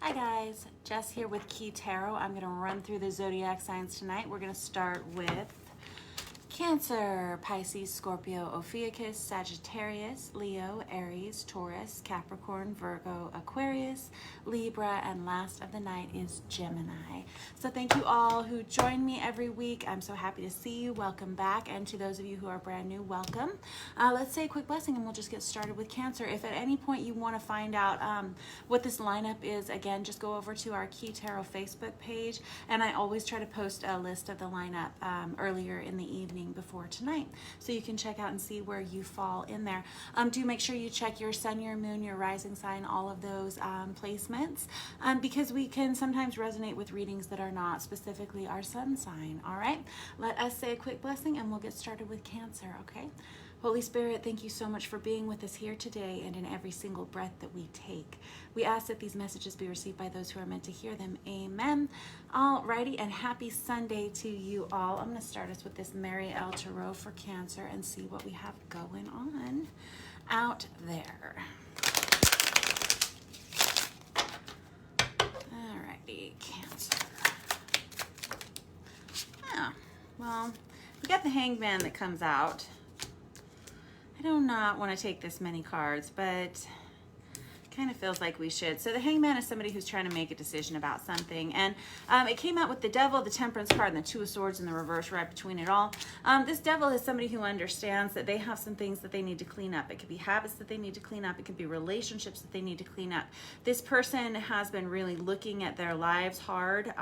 Hi guys, Jess here with Key Tarot. I'm going to run through the zodiac signs tonight. We're going to start with Cancer, Pisces, Scorpio, Ophiuchus, Sagittarius, Leo, Aries, Taurus, Capricorn, Virgo, Aquarius, Libra, and last of the night is Gemini. So thank you all who join me every week. I'm so happy to see you. Welcome back. And to those of you who are brand new, welcome. Let's say a quick blessing and we'll just get started with Cancer. If at any point you want to find out what this lineup is, again, just go over to our Key Tarot Facebook page. And I always try to post a list of the lineup earlier in the evening before tonight, so you can check out and see where you fall in there. Do make sure you check your sun, your moon, your rising sign, all of those placements, because we can sometimes resonate with readings that are not specifically our sun sign. All right, let us say a quick blessing and we'll get started with Cancer. Okay. Holy Spirit, thank you so much for being with us here today and in every single breath that we take. We ask that these messages be received by those who are meant to hear them. Amen. Alrighty, and happy Sunday to you all. I'm going to start us with this Mary L. Tarot for Cancer and see what we have going on out there. Alrighty, Cancer. Yeah, well, we got the Hanged Man that comes out. I do not want to take this many cards, but kind of feels like we should. So the Hanged Man is somebody who's trying to make a decision about something, and it came out with the Devil, the Temperance card, and the Two of Swords in the reverse right between it all. This Devil is somebody who understands that they have some things that they need to clean up. It could be habits that they need to clean up. It could be relationships that they need to clean up. This person has been really looking at their lives hard,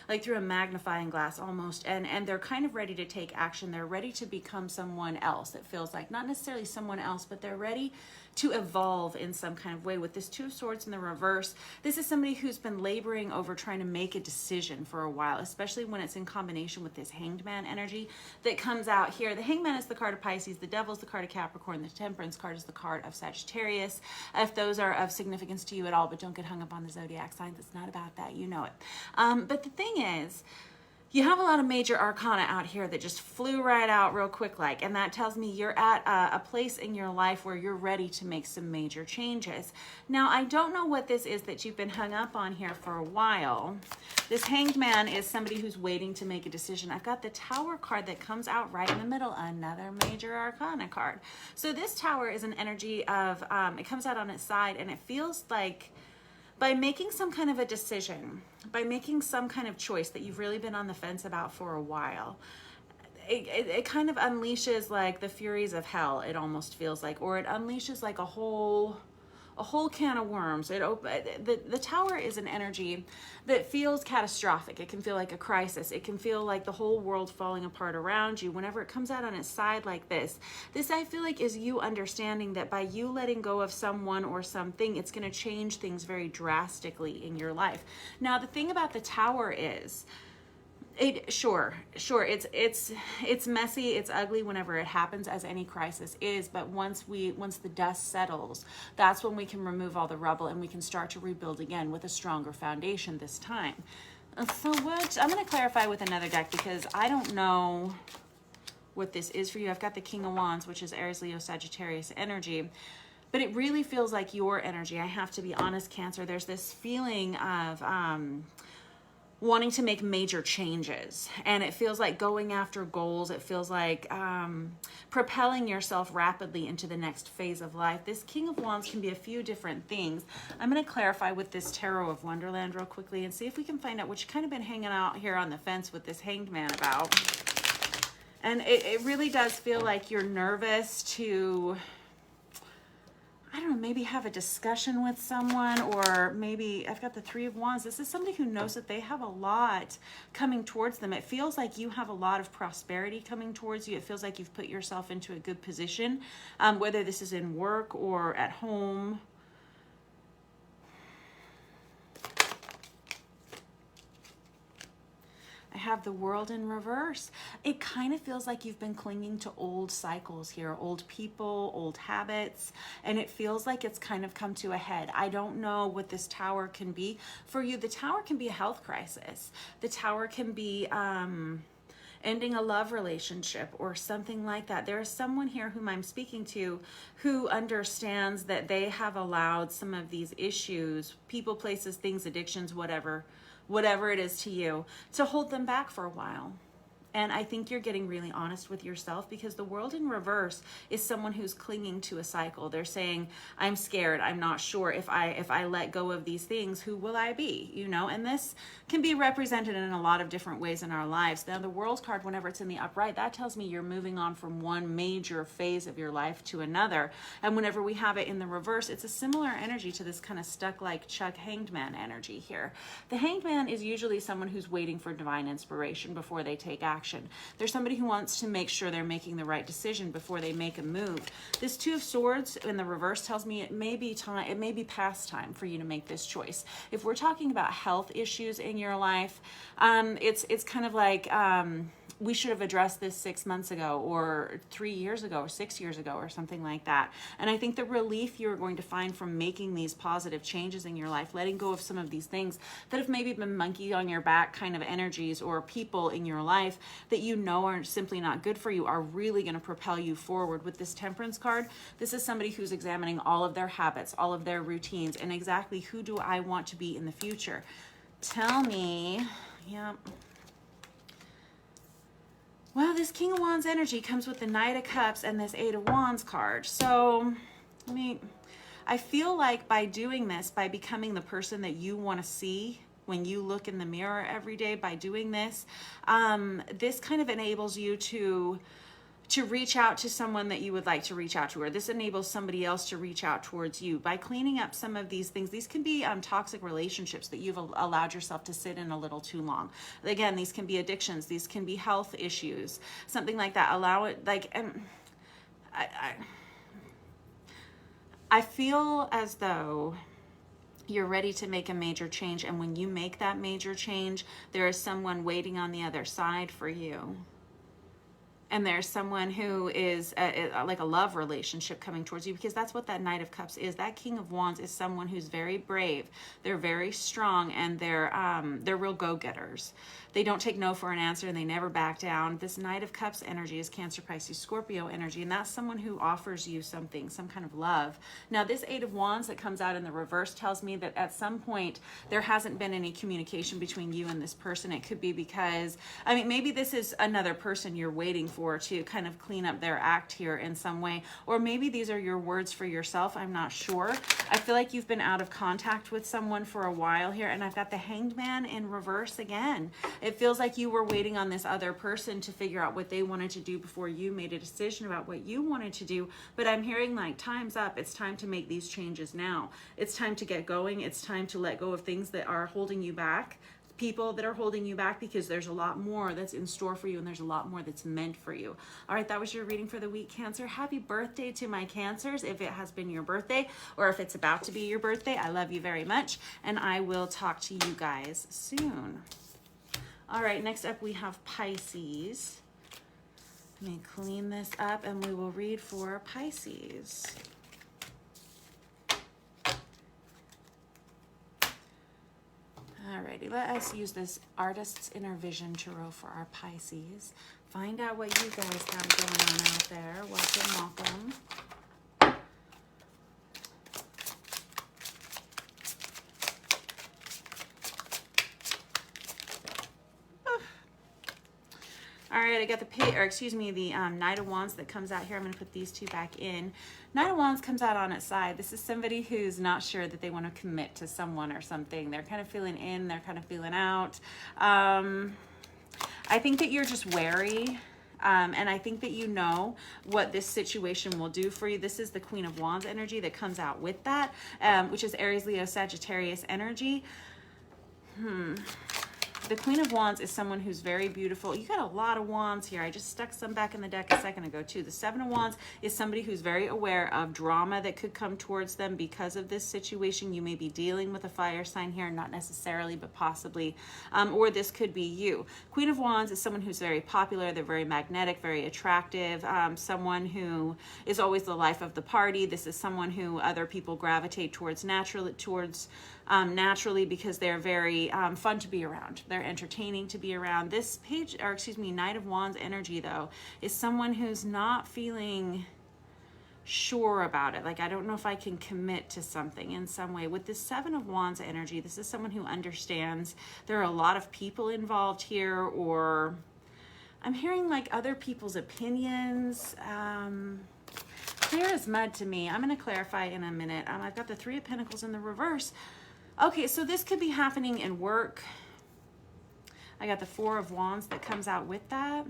like through a magnifying glass almost, and they're kind of ready to take action. They're ready to become someone else. It feels like not necessarily someone else, but they're ready to evolve in some kind of way. With this Two of Swords in the reverse, this is somebody who's been laboring over trying to make a decision for a while, especially when it's in combination with this Hanged Man energy that comes out here. The Hanged Man is the card of Pisces, the Devil is the card of Capricorn, the Temperance card is the card of Sagittarius, if those are of significance to you at all. But don't get hung up on the zodiac signs. It's not about that. You know it. But the thing is, you have a lot of major arcana out here that just flew right out real quick like, and that tells me you're at a place in your life where you're ready to make some major changes. Now, I don't know what this is that you've been hung up on here for a while. This Hanged Man is somebody who's waiting to make a decision. I've got the Tower card that comes out right in the middle, another major arcana card. So this Tower is an energy of, it comes out on its side, and it feels like by making some kind of a decision, by making some kind of choice that you've really been on the fence about for a while, it kind of unleashes like the furies of hell, it almost feels like, or it unleashes like a whole can of worms. The Tower is an energy that feels catastrophic. It can feel like a crisis. It can feel like the whole world falling apart around you. Whenever it comes out on its side like this I feel like is you understanding that by you letting go of someone or something, it's going to change things very drastically in your life. Now, the thing about the Tower is, sure, it's messy, it's ugly whenever it happens, as any crisis is, but once the dust settles, that's when we can remove all the rubble and we can start to rebuild again with a stronger foundation this time. So what I'm going to clarify with another deck, because I don't know what this is for you. I've got the King of Wands, which is Aries, Leo, Sagittarius energy, but it really feels like your energy. I have to be honest, Cancer, there's this feeling of wanting to make major changes, and it feels like going after goals. It feels like propelling yourself rapidly into the next phase of life. This King of Wands can be a few different things. I'm going to clarify with this Tarot of Wonderland real quickly and see if we can find out what you've kind of been hanging out here on the fence with this Hanged Man about. And it really does feel like you're nervous to, I don't know, maybe have a discussion with someone, or maybe I've got the Three of Wands. This is somebody who knows that they have a lot coming towards them. It feels like you have a lot of prosperity coming towards you. It feels like you've put yourself into a good position, whether this is in work or at home. I have the World in reverse. It kind of feels like you've been clinging to old cycles here, old people, old habits, and it feels like it's kind of come to a head. I don't know what this Tower can be for you. The Tower can be a health crisis. The Tower can be ending a love relationship or something like that. There is someone here whom I'm speaking to who understands that they have allowed some of these issues, people, places, things, addictions, whatever it is to you, to hold them back for a while. And I think you're getting really honest with yourself, because the world in reverse is someone who's clinging to a cycle. They're saying, I'm scared. I'm not sure if I let go of these things, who will I be? You know, and this can be represented in a lot of different ways in our lives. Now, the World card, whenever it's in the upright, that tells me you're moving on from one major phase of your life to another. And whenever we have it in the reverse, it's a similar energy to this kind of stuck like Chuck Hanged Man energy here. The Hanged Man is usually someone who's waiting for divine inspiration before they take action. There's somebody who wants to make sure they're making the right decision before they make a move. This Two of Swords in the reverse tells me it may be time, it may be past time for you to make this choice. If we're talking about health issues in your life, it's kind of like we should have addressed this 6 months ago or 3 years ago or 6 years ago or something like that. And I think the relief you're going to find from making these positive changes in your life, letting go of some of these things that have maybe been monkey on your back kind of energies or people in your life that you know are simply not good for you, are really going to propel you forward. With this Temperance card, this is somebody who's examining all of their habits, all of their routines, and exactly who do I want to be in the future. Tell me, yeah. Well, this King of Wands energy comes with the Knight of Cups and this Eight of Wands card. So, I mean, I feel like by doing this, by becoming the person that you want to see when you look in the mirror every day, by doing this, this kind of enables you to reach out to someone that you would like to reach out to, or this enables somebody else to reach out towards you by cleaning up some of these things. These can be toxic relationships that you've allowed yourself to sit in a little too long. Again, these can be addictions. These can be health issues, something like that. Allow it, like, I feel as though you're ready to make a major change. And when you make that major change, there is someone waiting on the other side for you. And there's someone who is like a love relationship coming towards you, because that's what that Knight of Cups is. That King of Wands is someone who's very brave. They're very strong, and they're real go-getters. They don't take no for an answer, and they never back down. This Knight of Cups energy is Cancer, Pisces, Scorpio energy, and that's someone who offers you something, some kind of love. Now, this Eight of Wands that comes out in the reverse tells me that at some point there hasn't been any communication between you and this person. It could be because, I mean, maybe this is another person you're waiting for to kind of clean up their act here in some way, or maybe these are your words for yourself. I'm not sure. I feel like you've been out of contact with someone for a while here, and I've got the Hanged Man in reverse again. It feels like you were waiting on this other person to figure out what they wanted to do before you made a decision about what you wanted to do. But I'm hearing like, time's up. It's time to make these changes now. It's time to get going. It's time to let go of things that are holding you back, people that are holding you back, because there's a lot more that's in store for you, and there's a lot more that's meant for you. All right, that was your reading for the week, Cancer. Happy birthday to my Cancers, if it has been your birthday or if it's about to be your birthday. I love you very much, and I will talk to you guys soon. All right, next up we have Pisces. Let me clean this up and we will read for Pisces. Alrighty, let us use this Artist's Inner Vision Tarot for our Pisces. Find out what you guys have going on out there. Welcome, welcome. All right, I got the Knight of Wands that comes out here. I'm going to put these two back in. Knight of Wands comes out on its side. This is somebody who's not sure that they want to commit to someone or something. They're kind of feeling in, they're kind of feeling out. I think that you're just wary. And I think that you know what this situation will do for you. This is the Queen of Wands energy that comes out with that, which is Aries, Leo, Sagittarius energy. The Queen of Wands is someone who's very beautiful. You got a lot of wands here. I just stuck some back in the deck a second ago too. The Seven of Wands is somebody who's very aware of drama that could come towards them because of this situation. You may be dealing with a fire sign here, not necessarily, but possibly, or this could be you. Queen of Wands is someone who's very popular. They're very magnetic, very attractive, someone who is always the life of the party. This is someone who other people gravitate towards naturally because they're very fun to be around. They're they're entertaining to be around. This page, or excuse me, Knight of Wands energy though, is someone who's not feeling sure about it. Like, I don't know if I can commit to something in some way. With this Seven of Wands energy, this is someone who understands there are a lot of people involved here, or I'm hearing like other people's opinions. Clear as mud to me. I'm going to clarify in a minute. I've got the Three of Pentacles in the reverse. Okay, so this could be happening in work. I got the Four of Wands that comes out with that.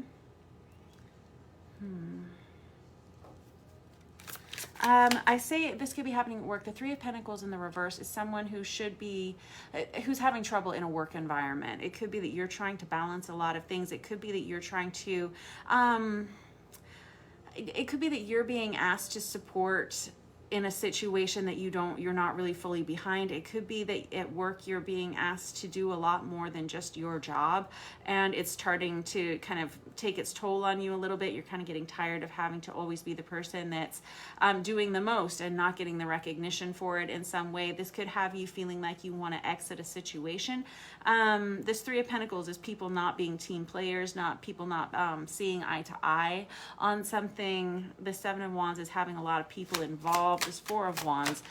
I say this could be happening at work. The Three of Pentacles in the reverse is someone who should be, who's having trouble in a work environment. It could be that you're trying to balance a lot of things. It could be that you're trying to, it could be that you're being asked to support in a situation that you're not really fully behind. It could be that at work you're being asked to do a lot more than just your job, and it's starting to kind of take its toll on you a little bit. You're kind of getting tired of having to always be the person that's doing the most and not getting the recognition for it in some way. This could have you feeling like you want to exit a situation. This Three of Pentacles is people not being team players, people not seeing eye to eye on something. The Seven of Wands is having a lot of people involved. This Four of Wands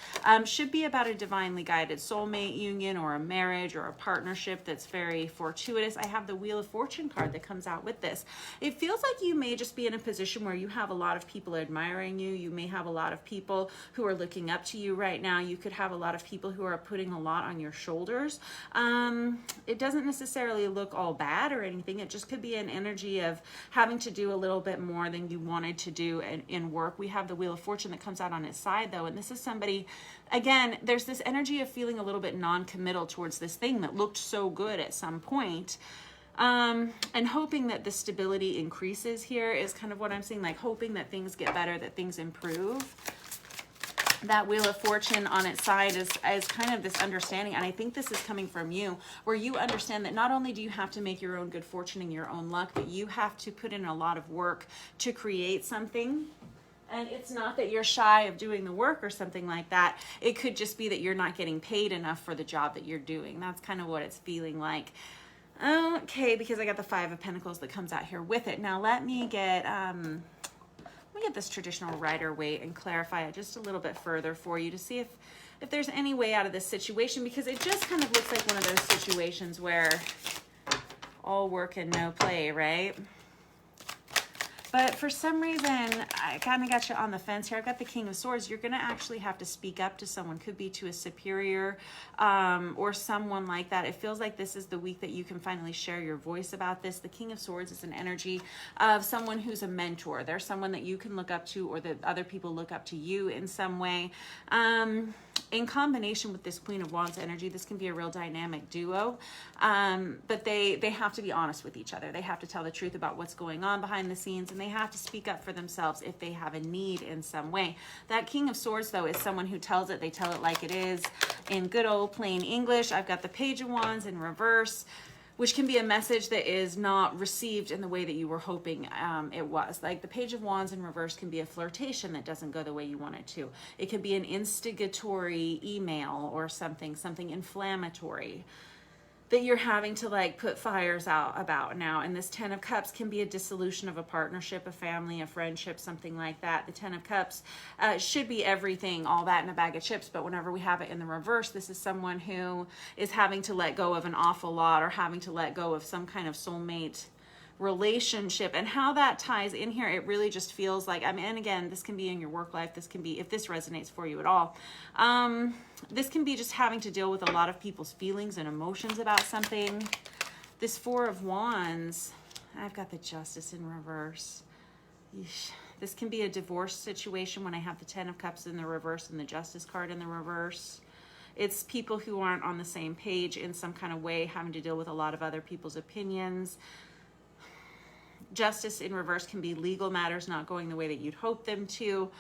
should be about a divinely guided soulmate union or a marriage or a partnership that's very fortuitous. I have the Wheel of Fortune card that comes out with this. It feels like you may just be in a position where you have a lot of people admiring you. You may have a lot of people who are looking up to you right now. You could have a lot of people who are putting a lot on your shoulders. It doesn't necessarily look all bad or anything. It just could be an energy of having to do a little bit more than you wanted to do in work. We have the Wheel of Fortune that comes out on its side though, and this is somebody, again, there's this energy of feeling a little bit non-committal towards this thing that looked so good at some point, and hoping that the stability increases here is kind of what I'm seeing, like hoping that things get better, that things improve. That Wheel of Fortune on its side is kind of this understanding, and I think this is coming from you, where you understand that not only do you have to make your own good fortune and your own luck, but you have to put in a lot of work to create something. And it's not that you're shy of doing the work or something like that. It could just be that you're not getting paid enough for the job that you're doing. That's kind of what it's feeling like. Okay, because I got the Five of Pentacles that comes out here with it. Now let me get this traditional Rider-Waite and clarify it just a little bit further for you to see if there's any way out of this situation, because it just kind of looks like one of those situations where all work and no play, right? But for some reason, I kind of got you on the fence here. I've got the King of Swords. You're going to actually have to speak up to someone. Could be to a superior or someone like that. It feels like this is the week that you can finally share your voice about this. The King of Swords is an energy of someone who's a mentor. They're someone that you can look up to, or that other people look up to you in some way. In combination with this Queen of Wands energy, this can be a real dynamic duo, but they have to be honest with each other. They have to tell the truth about what's going on behind the scenes, and they have to speak up for themselves if they have a need in some way. That King of Swords, though, is someone who tells it. They tell it like it is in good old plain English. I've got the Page of Wands in reverse, which can be a message that is not received in the way that you were hoping it was. Like the Page of Wands in reverse can be a flirtation that doesn't go the way you want it to. It could be an instigatory email or something inflammatory that you're having to like put fires out about now. And this Ten of Cups can be a dissolution of a partnership, a family, a friendship, something like that. The Ten of Cups should be everything, all that in a bag of chips. But whenever we have it in the reverse, this is someone who is having to let go of an awful lot, or having to let go of some kind of soulmate relationship. And how that ties in here, it really just feels like, I mean, and again, this can be in your work life. This can be, if this resonates for you at all, this can be just having to deal with a lot of people's feelings and emotions about something. This Four of Wands, I've got the Justice in reverse. Yeesh. This can be a divorce situation when I have the Ten of Cups in the reverse and the Justice card in the reverse. It's people who aren't on the same page in some kind of way, having to deal with a lot of other people's opinions. Justice in reverse can be legal matters not going the way that you'd hope them to,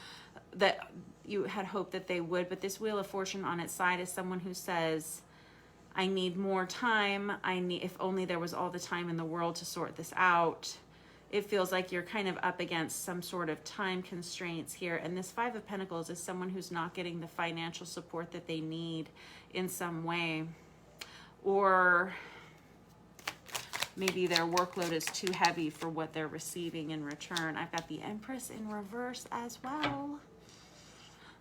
that you had hoped that they would. But this Wheel of Fortune on its side is someone who says, I need more time. If only there was all the time in the world to sort this out. It feels like you're kind of up against some sort of time constraints here. And this Five of Pentacles is someone who's not getting the financial support that they need in some way. Or maybe their workload is too heavy for what they're receiving in return. I've got the Empress in reverse as well.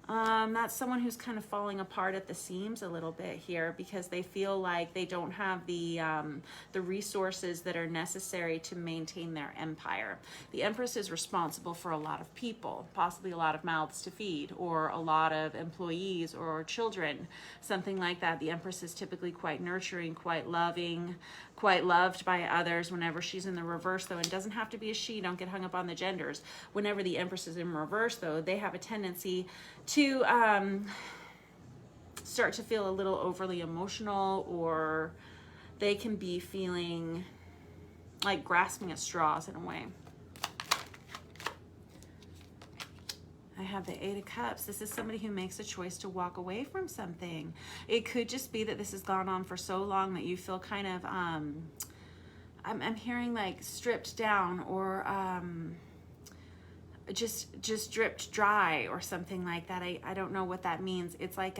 That's someone who's kind of falling apart at the seams a little bit here because they feel like they don't have the resources that are necessary to maintain their empire. The Empress is responsible for a lot of people, possibly a lot of mouths to feed, or a lot of employees or children, something like that. The Empress is typically quite nurturing, quite loving, quite loved by others. Whenever she's in the reverse, though, and doesn't have to be a she, don't get hung up on the genders. Whenever the Empress is in reverse, though, they have a tendency to start to feel a little overly emotional, or they can be feeling like grasping at straws in a way. I have the Eight of Cups. This is somebody who makes a choice to walk away from something. It could just be that this has gone on for so long that you feel kind of, I'm hearing like stripped down, or just dripped dry or something like that. I don't know what that means. It's like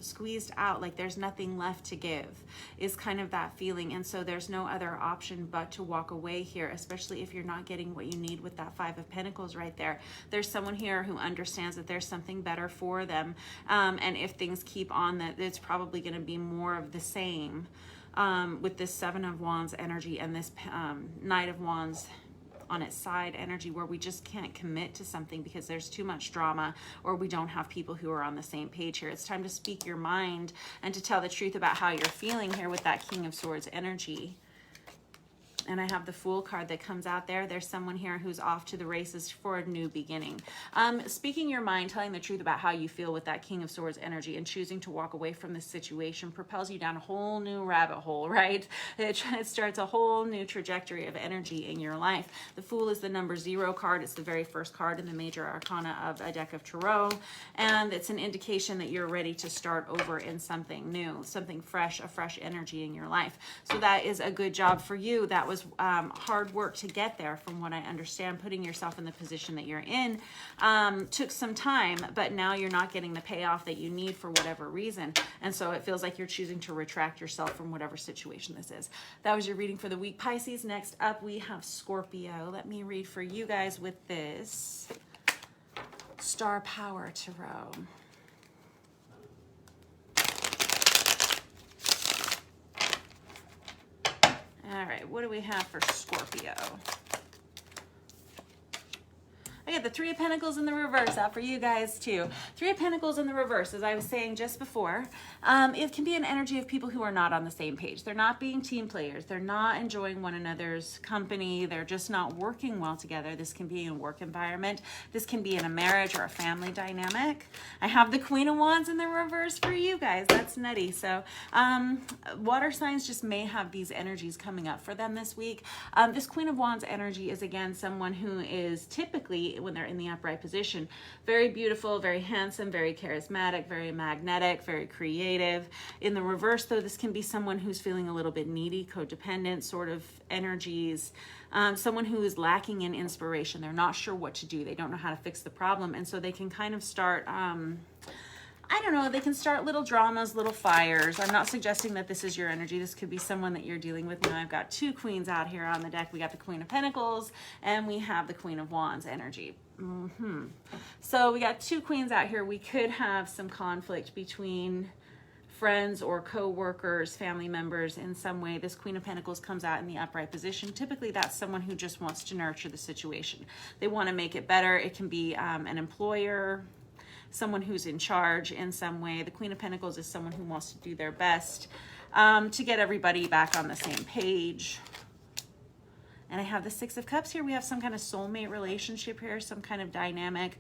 squeezed out, like there's nothing left to give, is kind of that feeling. And so there's no other option but to walk away here, especially if you're not getting what you need with that Five of Pentacles right there. There's someone here who understands that there's something better for them, and if things keep on, that it's probably going to be more of the same, with this Seven of Wands energy and this Knight of Wands on its side energy, where we just can't commit to something because there's too much drama, or we don't have people who are on the same page here. It's time to speak your mind and to tell the truth about how you're feeling here with that King of Swords energy. And I have the Fool card that comes out there. There's someone here who's off to the races for a new beginning. Speaking your mind, telling the truth about how you feel with that King of Swords energy, and choosing to walk away from this situation propels you down a whole new rabbit hole, right? It starts a whole new trajectory of energy in your life. The Fool is the number 0 card. It's the very first card in the major arcana of a deck of tarot. And it's an indication that you're ready to start over in something new, something fresh, a fresh energy in your life. So that is a good job for you. That was hard work to get there, from what I understand. Putting yourself in the position that you're in took some time, but now you're not getting the payoff that you need for whatever reason, and so it feels like you're choosing to retract yourself from whatever situation this is. That was your reading for the week, Pisces. Next up we have Scorpio. Let me read for you guys with this Star Power Tarot. All right, what do we have for Scorpio? I got the Three of Pentacles in the reverse out for you guys too. Three of Pentacles in the reverse, as I was saying just before, it can be an energy of people who are not on the same page. They're not being team players. They're not enjoying one another's company. They're just not working well together. This can be in a work environment. This can be in a marriage or a family dynamic. I have the Queen of Wands in the reverse for you guys. That's nutty. So water signs just may have these energies coming up for them this week. This Queen of Wands energy is, again, someone who is typically, when they're in the upright position, very beautiful, very handsome, very charismatic, very magnetic, very creative. In the reverse, though, this can be someone who's feeling a little bit needy, codependent sort of energies, someone who is lacking in inspiration. They're not sure what to do. They don't know how to fix the problem, and so they can kind of start I don't know, they can start little dramas, little fires. I'm not suggesting that this is your energy. This could be someone that you're dealing with. Now I've got two queens out here on the deck. We got the Queen of Pentacles and we have the Queen of Wands energy. So we got two queens out here. We could have some conflict between friends or co-workers, family members in some way. This Queen of Pentacles comes out in the upright position. Typically that's someone who just wants to nurture the situation. They want to make it better. It can be an employer, someone who's in charge in some way. The Queen of Pentacles is someone who wants to do their best to get everybody back on the same page. And I have the Six of Cups here. We have some kind of soulmate relationship here, some kind of dynamic.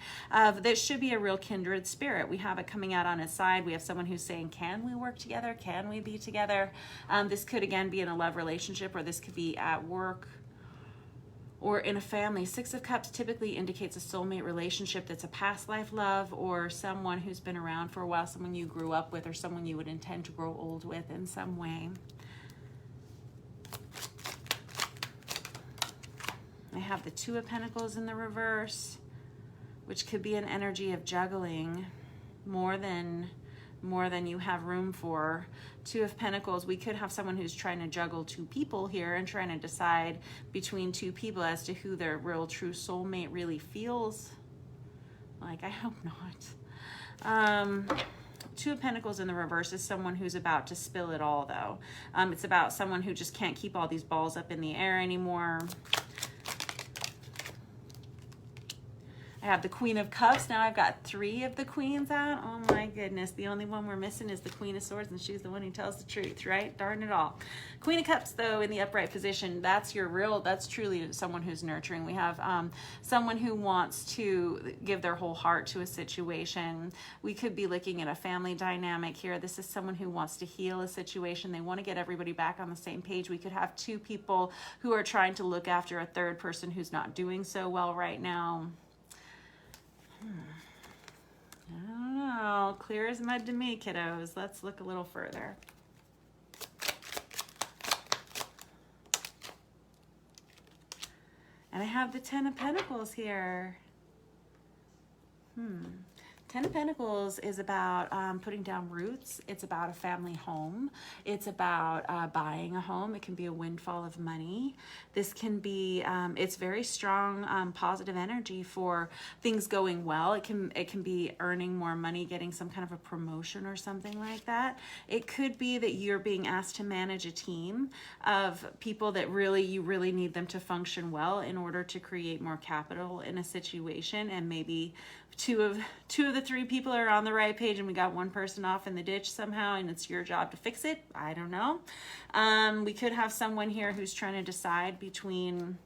This should be a real kindred spirit. We have it coming out on its side. We have someone who's saying, can we work together? Can we be together? This could, again, be in a love relationship, or this could be at work or in a family. Six of Cups typically indicates a soulmate relationship that's a past life love, or someone who's been around for a while, someone you grew up with, or someone you would intend to grow old with in some way. I have the Two of Pentacles in the reverse, which could be an energy of juggling more than more than you have room for. Two of Pentacles, we could have someone who's trying to juggle two people here and trying to decide between two people as to who their real true soulmate really feels like. I hope not. Two of Pentacles in the reverse is someone who's about to spill it all, though. It's about someone who just can't keep all these balls up in the air anymore. I have the Queen of Cups. Now I've got 3 of the Queens out. Oh my goodness. The only one we're missing is the Queen of Swords, and she's the one who tells the truth, right? Darn it all. Queen of Cups, though, in the upright position, that's truly someone who's nurturing. We have someone who wants to give their whole heart to a situation. We could be looking at a family dynamic here. This is someone who wants to heal a situation. They want to get everybody back on the same page. We could have 2 people who are trying to look after a third person who's not doing so well right now. I don't know. Clear as mud to me, kiddos. Let's look a little further. And I have the 10 of Pentacles here. 10 of Pentacles is about putting down roots. It's about a family home. It's about buying a home. It can be a windfall of money. This can be, it's very strong positive energy for things going well. It can be earning more money, getting some kind of a promotion or something like that. It could be that you're being asked to manage a team of people that you really need them to function well in order to create more capital in a situation, and maybe two of the 3 people are on the right page and we got one person off in the ditch somehow, and it's your job to fix it. I don't know. We could have someone here who's trying to decide between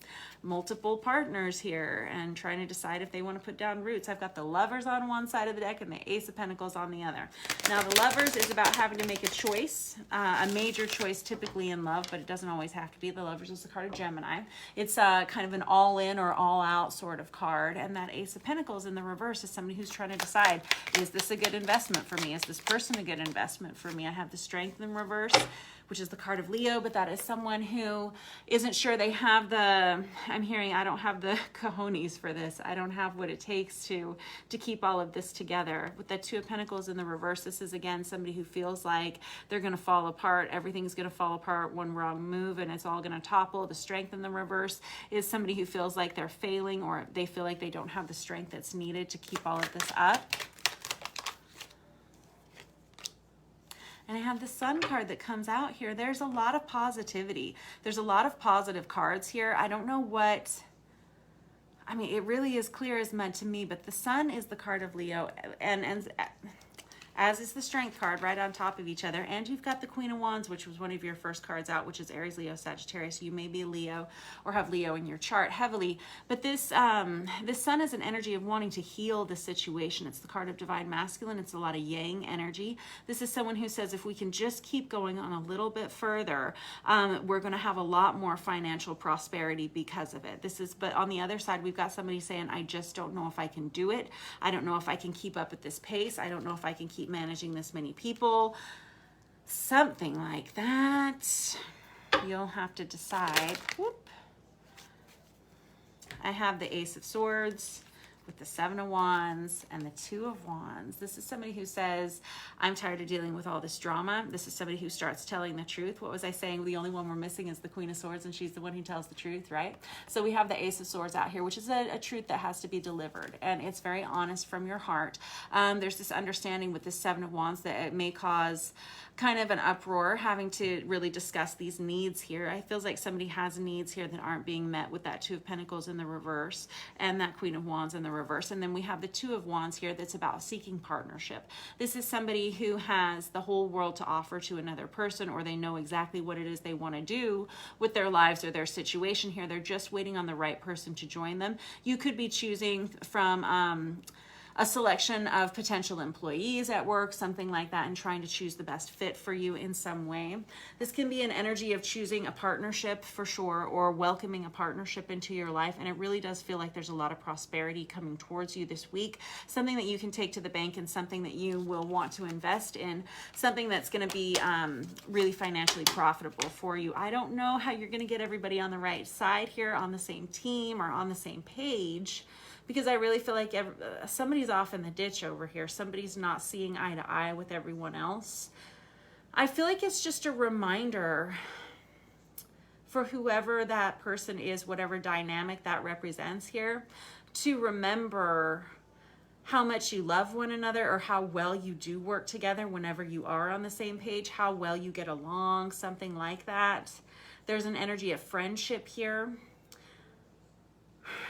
multiple partners here and trying to decide if they want to put down roots. I've got the Lovers on one side of the deck and the Ace of Pentacles on the other. Now the Lovers is about having to make a choice, a major choice typically in love, but it doesn't always have to be. The Lovers is the card of Gemini. It's kind of an all-in or all-out sort of card, and that Ace of Pentacles in the reverse is somebody who's trying to decide, is this a good investment for me? Is this person a good investment for me? I have the Strength in reverse, which is the card of Leo, but that is someone who isn't sure they have the, I'm hearing, I don't have the cojones for this. I don't have what it takes to keep all of this together. With the 2 of Pentacles in the reverse, this is again somebody who feels like they're gonna fall apart. Everything's gonna fall apart, one wrong move and it's all gonna topple. The Strength in the reverse is somebody who feels like they're failing, or they feel like they don't have the strength that's needed to keep all of this up. And I have the Sun card that comes out here. There's a lot of positivity. There's a lot of positive cards here. I don't know what, I mean, it really is clear as mud to me, but the Sun is the card of Leo, and as is the Strength card right on top of each other. And you've got the Queen of Wands, which was one of your first cards out, which is Aries, Leo, Sagittarius. You may be a Leo or have Leo in your chart heavily. But this Sun is an energy of wanting to heal the situation. It's the card of Divine Masculine. It's a lot of Yang energy. This is someone who says, if we can just keep going on a little bit further, we're going to have a lot more financial prosperity because of it. But on the other side, we've got somebody saying, I just don't know if I can do it. I don't know if I can keep up at this pace. I don't know if I can keep managing this many people, something like that. You'll have to decide. Whoop. I have the Ace of Swords with the 7 of Wands and the 2 of Wands. This is somebody who says, I'm tired of dealing with all this drama. This is somebody who starts telling the truth. What was I saying? The only one we're missing is the Queen of Swords, and she's the one who tells the truth, right? So we have the Ace of Swords out here, which is a truth that has to be delivered, and it's very honest from your heart. There's this understanding with the 7 of Wands that it may cause kind of an uproar having to really discuss these needs here. I feels like somebody has needs here that aren't being met with that 2 of Pentacles in the reverse and that Queen of Wands in the reverse. And then we have the 2 of Wands here that's about seeking partnership. This is somebody who has the whole world to offer to another person, or they know exactly what it is they want to do with their lives or their situation here. They're just waiting on the right person to join them. You could be choosing from a selection of potential employees at work, something like that, and trying to choose the best fit for you in some way. This can be an energy of choosing a partnership for sure, or welcoming a partnership into your life. And it really does feel like there's a lot of prosperity coming towards you this week, something that you can take to the bank and something that you will want to invest in, something that's going to be really financially profitable for you. I don't know how you're going to get everybody on the right side here, on the same team or on the same page, because I really feel like somebody's off in the ditch over here. Somebody's not seeing eye to eye with everyone else. I feel like it's just a reminder for whoever that person is, whatever dynamic that represents here, to remember how much you love one another, or how well you do work together whenever you are on the same page, how well you get along, something like that. There's an energy of friendship here.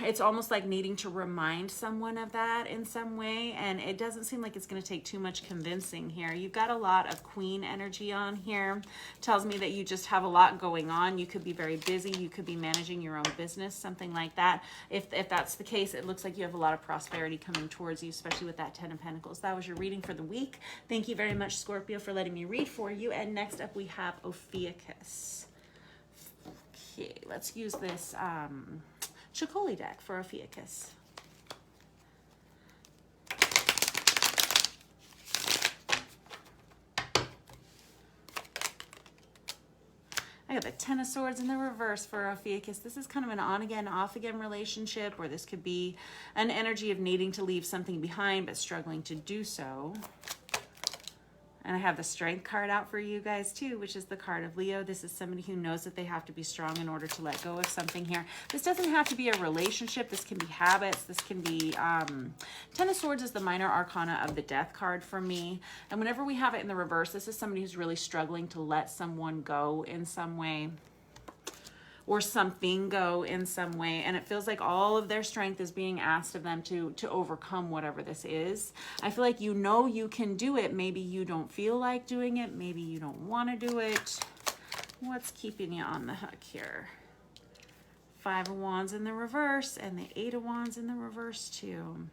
It's almost like needing to remind someone of that in some way, and it doesn't seem like it's going to take too much convincing here. You've got a lot of queen energy on here. Tells me that you just have a lot going on. You could be very busy. You could be managing your own business, something like that. If that's the case, it looks like you have a lot of prosperity coming towards you, especially with that 10 of Pentacles. That was your reading for the week. Thank you very much, Scorpio, for letting me read for you. And next up we have Ophiuchus. Okay, let's use this Chicoli deck for Ophiuchus. I got the 10 of Swords in the reverse for Ophiuchus. This is kind of an on-again, off-again relationship, or this could be an energy of needing to leave something behind but struggling to do so. And I have the Strength card out for you guys too, which is the card of Leo. This is somebody who knows that they have to be strong in order to let go of something here. This doesn't have to be a relationship. This can be habits. This can be... 10 of Swords is the minor arcana of the Death card for me. And whenever we have it in the reverse, this is somebody who's really struggling to let someone go in some way, or something go in some way, and it feels like all of their strength is being asked of them to overcome whatever this is. I feel like you know you can do it. Maybe you don't feel like doing it. Maybe you don't want to do it. What's keeping you on the hook here? 5 of Wands in the reverse, and the 8 of Wands in the reverse too.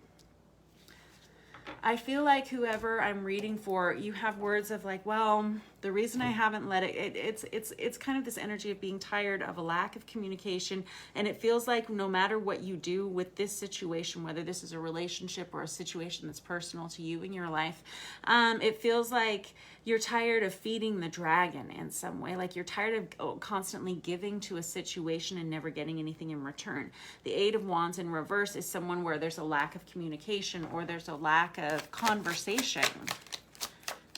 I feel like whoever I'm reading for, you have words of like, well, the reason I haven't let it's kind of this energy of being tired of a lack of communication. And it feels like no matter what you do with this situation, whether this is a relationship or a situation that's personal to you in your life, it feels like you're tired of feeding the dragon in some way. Like you're tired of constantly giving to a situation and never getting anything in return. The 8 of Wands in reverse is someone where there's a lack of communication, or there's a lack of conversation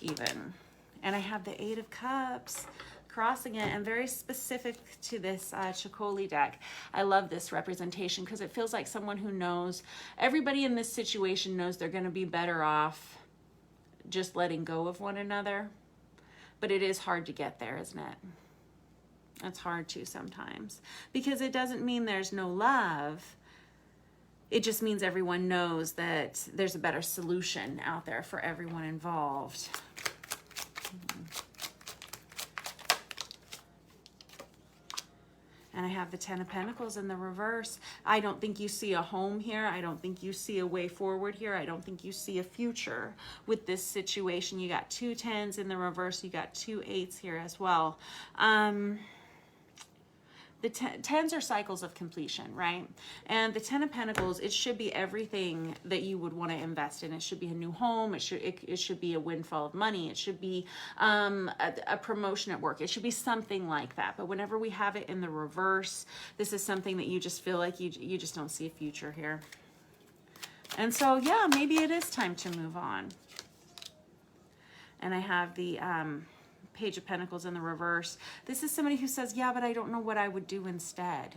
even. And I have the 8 of Cups crossing it, and very specific to this Chicoli deck. I love this representation because it feels like someone who knows, everybody in this situation knows they're going to be better off just letting go of one another. But it is hard to get there, isn't it? It's hard to sometimes, because it doesn't mean there's no love. It just means everyone knows that there's a better solution out there for everyone involved. And I have the 10 of Pentacles in the reverse. I don't think you see a home here. I don't think you see a way forward here. I don't think you see a future with this situation. You got 2 10s in the reverse. You got 2 8s here as well. The 10s are cycles of completion, right? And the 10 of Pentacles, it should be everything that you would want to invest in. It should be a new home. It should be a windfall of money. It should be a promotion at work. It should be something like that. But whenever we have it in the reverse, this is something that you just feel like you just don't see a future here. And so, yeah, maybe it is time to move on. And I have the... Page of Pentacles in the reverse. This is somebody who says, yeah, but I don't know what I would do instead.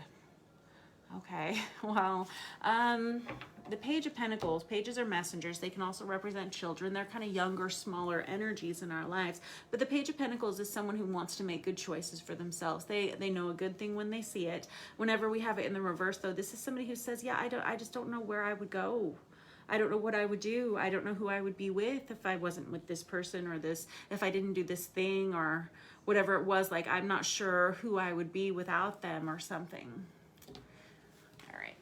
Okay, well, the Page of Pentacles, pages are messengers. They can also represent children. They're kind of younger, smaller energies in our lives. But the Page of Pentacles is someone who wants to make good choices for themselves. They know a good thing when they see it. Whenever we have it in the reverse, though, this is somebody who says, yeah, I just don't know where I would go. I don't know what I would do. I don't know who I would be with if I wasn't with this person, or this, if I didn't do this thing, or whatever it was. Like, I'm not sure who I would be without them or something. All right.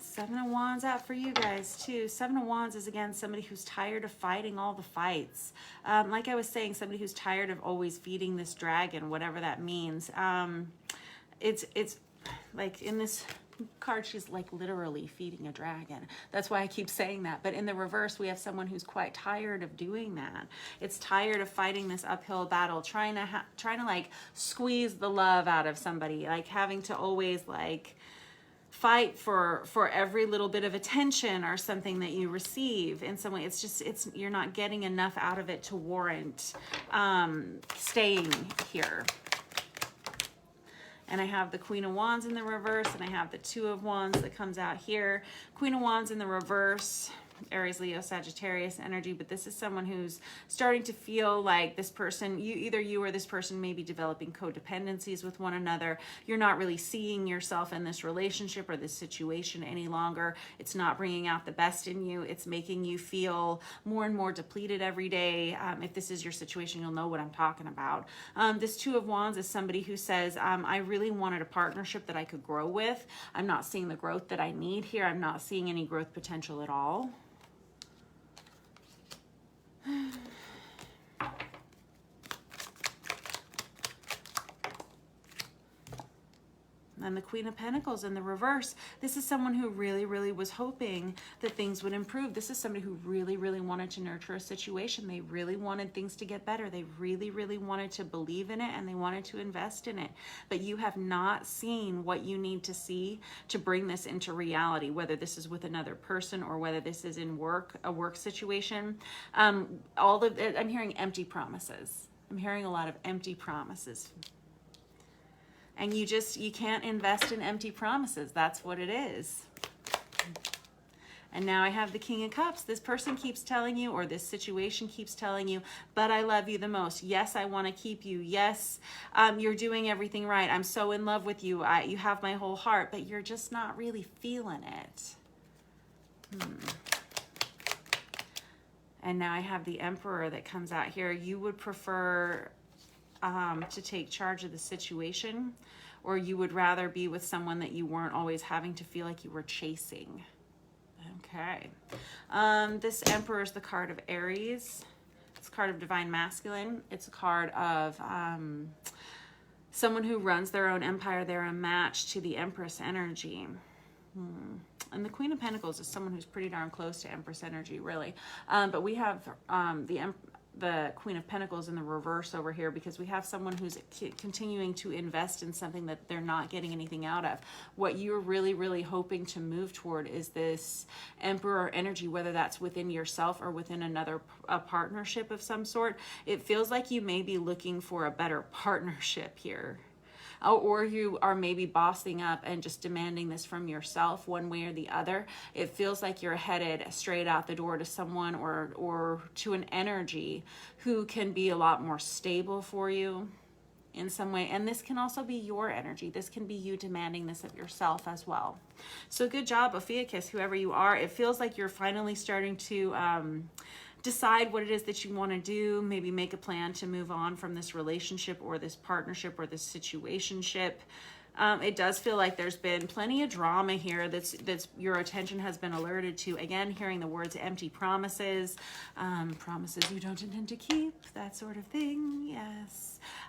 7 of Wands out for you guys too. 7 of Wands is, again, somebody who's tired of fighting all the fights. Like I was saying, somebody who's tired of always feeding this dragon, whatever that means. It's like in this card, she's like literally feeding a dragon. That's why I keep saying that. But in the reverse, we have someone who's quite tired of doing that. It's tired of fighting this uphill battle, trying to like squeeze the love out of somebody, like having to always like fight for every little bit of attention or something that you receive in some way. It's just, you're not getting enough out of it to warrant staying here. And I have the Queen of Wands in the reverse, and I have the Two of Wands that comes out here. Queen of Wands in the reverse, Aries, Leo, Sagittarius energy, but this is someone who's starting to feel like this person, either you or this person may be developing codependencies with one another. You're not really seeing yourself in this relationship or this situation any longer. It's not bringing out the best in you. It's making you feel more and more depleted every day. If this is your situation, you'll know what I'm talking about. This Two of Wands is somebody who says, I really wanted a partnership that I could grow with. I'm not seeing the growth that I need here. I'm not seeing any growth potential at all. And the Queen of Pentacles in the reverse. This is someone who really, really was hoping that things would improve. This is somebody who really, really wanted to nurture a situation. They really wanted things to get better. They really, really wanted to believe in it, and they wanted to invest in it. But you have not seen what you need to see to bring this into reality, whether this is with another person or whether this is in a work situation. I'm hearing empty promises. I'm hearing a lot of empty promises. And you can't invest in empty promises. That's what it is. And now I have the King of Cups. This person keeps telling you, or this situation keeps telling you, but I love you the most. Yes, I want to keep you. Yes, you're doing everything right. I'm so in love with you. You have my whole heart, but you're just not really feeling it. And now I have the Emperor that comes out here. You would prefer to take charge of the situation, or you would rather be with someone that you weren't always having to feel like you were chasing. Okay. This Emperor is the card of Aries. It's a card of Divine Masculine. It's a card of someone who runs their own empire. They're a match to the Empress energy. And the Queen of Pentacles is someone who's pretty darn close to Empress energy, really. But we have the Queen of Pentacles in the reverse over here, because we have someone who's continuing to invest in something that they're not getting anything out of. What you're really, really hoping to move toward is this Emperor energy, whether that's within yourself or within a partnership of some sort. It feels like you may be looking for a better partnership here. Or you are maybe bossing up and just demanding this from yourself one way or the other. It feels like you're headed straight out the door to someone or to an energy who can be a lot more stable for you in some way. And this can also be your energy. This can be you demanding this of yourself as well. So good job, Ophiuchus, whoever you are. It feels like you're finally starting to decide what it is that you want to do, maybe make a plan to move on from this relationship or this partnership or this situationship. It does feel like there's been plenty of drama here that's your attention has been alerted to. Again, hearing the words empty promises, promises you don't intend to keep, that sort of thing. Yes.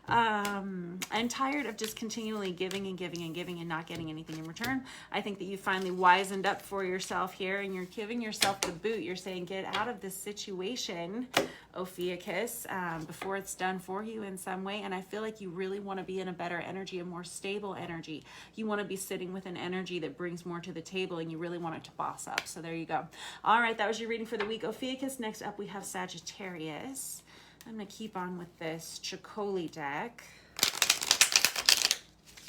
I'm tired of just continually giving and giving and giving and not getting anything in return. I think that you finally wisened up for yourself here, and you're giving yourself the boot. You're saying, get out of this situation, Ophiuchus, before it's done for you in some way. And I feel like you really want to be in a better energy, a more stable energy. You want to be sitting with an energy that brings more to the table, and you really want it to boss up. So there you go. All right, that was your reading for the week, Ophiuchus. Next up, we have Sagittarius. I'm going to keep on with this Chicoli deck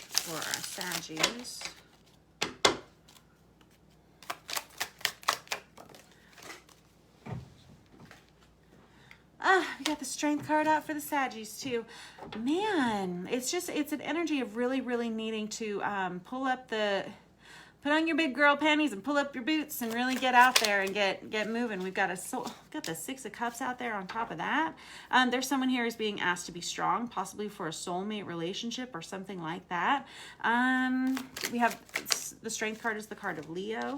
for our Saggies. We got the Strength card out for the Saggies too. Man, it's an energy of really, really needing to put on your big girl panties and pull up your boots and really get out there and get moving. We've got the Six of Cups out there on top of that. There's someone here who's being asked to be strong, possibly for a soulmate relationship or something like that. We have the Strength card is the card of Leo.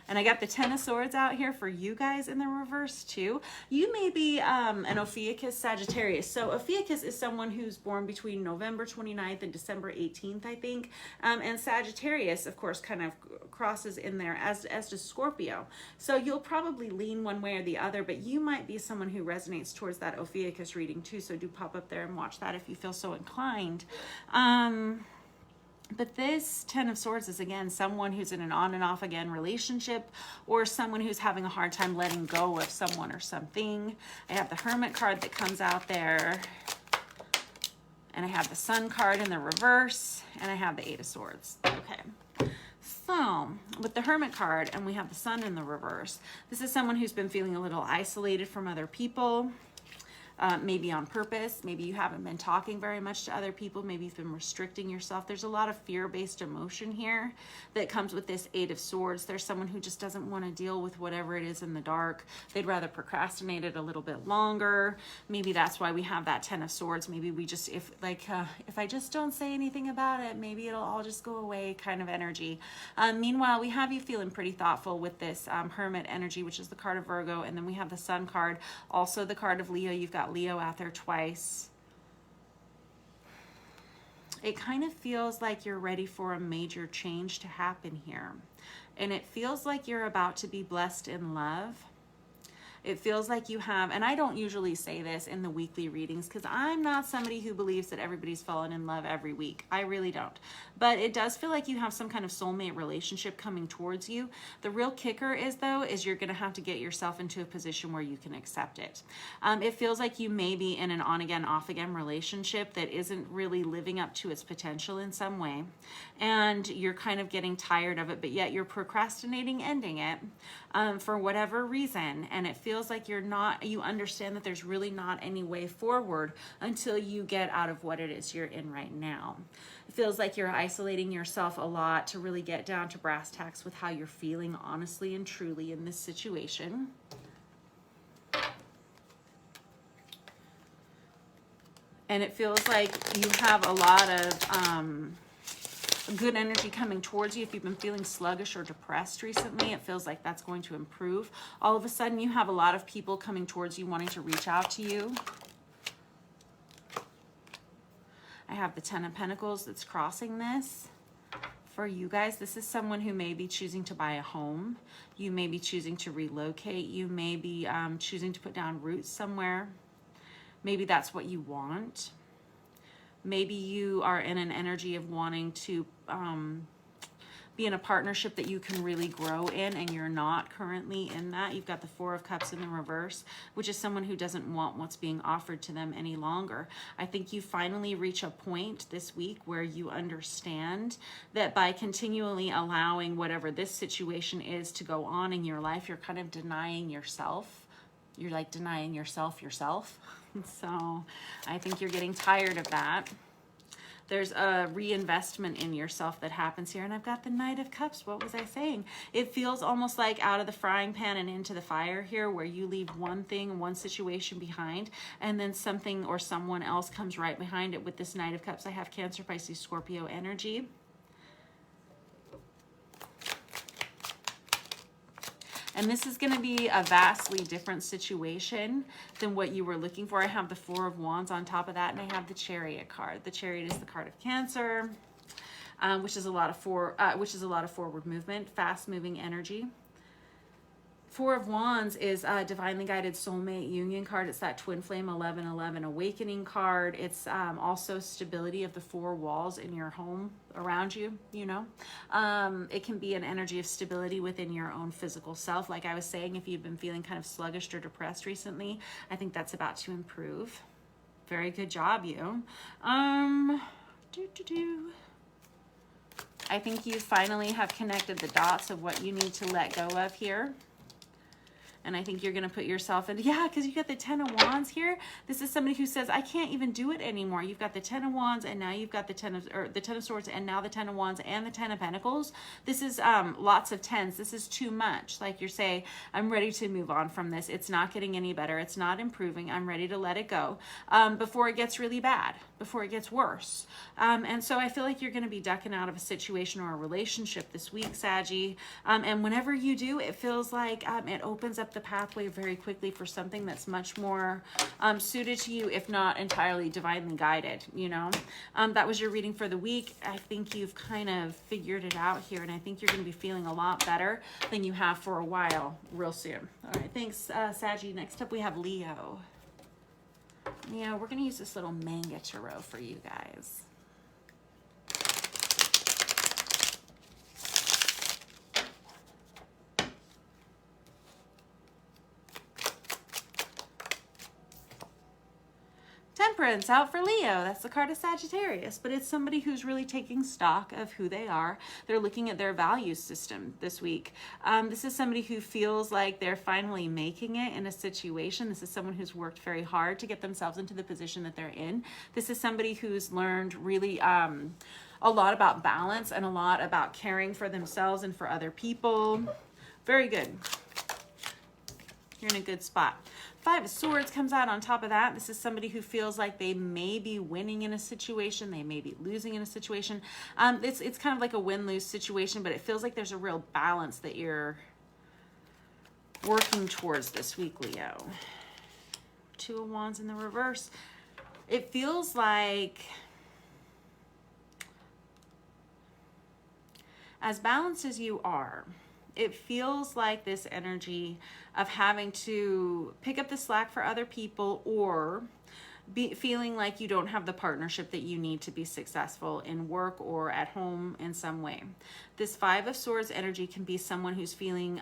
And I got the Ten of Swords out here for you guys in the reverse too. You may be an Ophiuchus Sagittarius. So Ophiuchus is someone who's born between November 29th and December 18th, I think. And Sagittarius, of course, kind of crosses in there, as does Scorpio. So you'll probably lean one way or the other, but you might be someone who resonates towards that Ophiuchus reading too. So do pop up there and watch that if you feel so inclined. But this Ten of Swords is, again, someone who's in an on and off again relationship, or someone who's having a hard time letting go of someone or something. I have the Hermit card that comes out there, and I have the Sun card in the reverse, and I have the Eight of Swords. Okay. So with the Hermit card, and we have the Sun in the reverse, this is someone who's been feeling a little isolated from other people. Maybe on purpose. Maybe you haven't been talking very much to other people. Maybe you've been restricting yourself. There's a lot of fear-based emotion here that comes with this Eight of Swords. There's someone who just doesn't want to deal with whatever it is in the dark. They'd rather procrastinate it a little bit longer. Maybe that's why we have that Ten of Swords. Maybe we just, if I just don't say anything about it, maybe it'll all just go away kind of energy. Meanwhile, we have you feeling pretty thoughtful with this Hermit energy, which is the card of Virgo. And then we have the Sun card, also the card of Leo. You've got Leo out there twice. It kind of feels like you're ready for a major change to happen here. And it feels like you're about to be blessed in love. It feels like you have, and I don't usually say this in the weekly readings because I'm not somebody who believes that everybody's fallen in love every week. I really don't. But it does feel like you have some kind of soulmate relationship coming towards you. The real kicker is, though, is you're going to have to get yourself into a position where you can accept it. It feels like you may be in an on-again, off-again relationship that isn't really living up to its potential in some way. And you're kind of getting tired of it, but yet you're procrastinating ending it for whatever reason. And it feels like you understand that there's really not any way forward until you get out of what it is you're in right now. It feels like you're isolating yourself a lot to really get down to brass tacks with how you're feeling honestly and truly in this situation. And it feels like you have a lot of good energy coming towards you. If you've been feeling sluggish or depressed recently, it feels like that's going to improve. All of a sudden, you have a lot of people coming towards you wanting to reach out to you. I have the Ten of Pentacles that's crossing this. For you guys, this is someone who may be choosing to buy a home. You may be choosing to relocate. You may be choosing to put down roots somewhere. Maybe that's what you want. Maybe you are in an energy of wanting to be in a partnership that you can really grow in, and you're not currently in that. You've got the Four of Cups in the reverse, which is someone who doesn't want what's being offered to them any longer. I think you finally reach a point this week where you understand that by continually allowing whatever this situation is to go on in your life, you're kind of denying yourself. You're like denying yourself. So I think you're getting tired of that. There's a reinvestment in yourself that happens here. And I've got the Knight of Cups. What was I saying? It feels almost like out of the frying pan and into the fire here, where you leave one thing, one situation behind, and then something or someone else comes right behind it. With this Knight of Cups, I have Cancer, Pisces, Scorpio energy. And this is going to be a vastly different situation than what you were looking for. I have the Four of Wands on top of that, and I have the Chariot card. The Chariot is the card of Cancer, which is a lot of forward movement, fast-moving energy. Four of Wands is a divinely guided soulmate union card. It's that twin flame 1111 awakening card. It's also stability of the four walls in your home around you, you know. It can be an energy of stability within your own physical self. Like I was saying, if you've been feeling kind of sluggish or depressed recently, I think that's about to improve. Very good job, you. I think you finally have connected the dots of what you need to let go of here. And I think you're going to put yourself in, yeah, because you got the 10 of Wands here. This is somebody who says, I can't even do it anymore. You've got the 10 of Wands, and now you've got the 10 of Swords, and now the 10 of Wands and the 10 of Pentacles. This is lots of tens. This is too much. Like you're saying, I'm ready to move on from this. It's not getting any better. It's not improving. I'm ready to let it go before it gets really bad, before it gets worse. And so I feel like you're going to be ducking out of a situation or a relationship this week, Saggy. And whenever you do, it feels like it opens up the pathway very quickly for something that's much more suited to you, if not entirely divinely guided, you know. That was your reading for the week. I think you've kind of figured it out here, and I think you're going to be feeling a lot better than you have for a while real soon. All right, thanks, Saggy. Next up, we have Leo. Leo, we're going to use this little manga tarot for you guys. Temperance out for Leo. That's the card of Sagittarius, but it's somebody who's really taking stock of who they are. They're looking at their value system this week. This is somebody who feels like they're finally making it in a situation. This is someone who's worked very hard to get themselves into the position that they're in. This is somebody who's learned really a lot about balance and a lot about caring for themselves and for other people. Very good. You're in a good spot. 5 of Swords comes out on top of that. This is somebody who feels like they may be winning in a situation. They may be losing in a situation. It's kind of like a win-lose situation, but it feels like there's a real balance that you're working towards this week, Leo. 2 of Wands in the reverse. It feels like, as balanced as you are, it feels like this energy of having to pick up the slack for other people, or feeling like you don't have the partnership that you need to be successful in work or at home in some way. This 5 of Swords energy can be someone who's feeling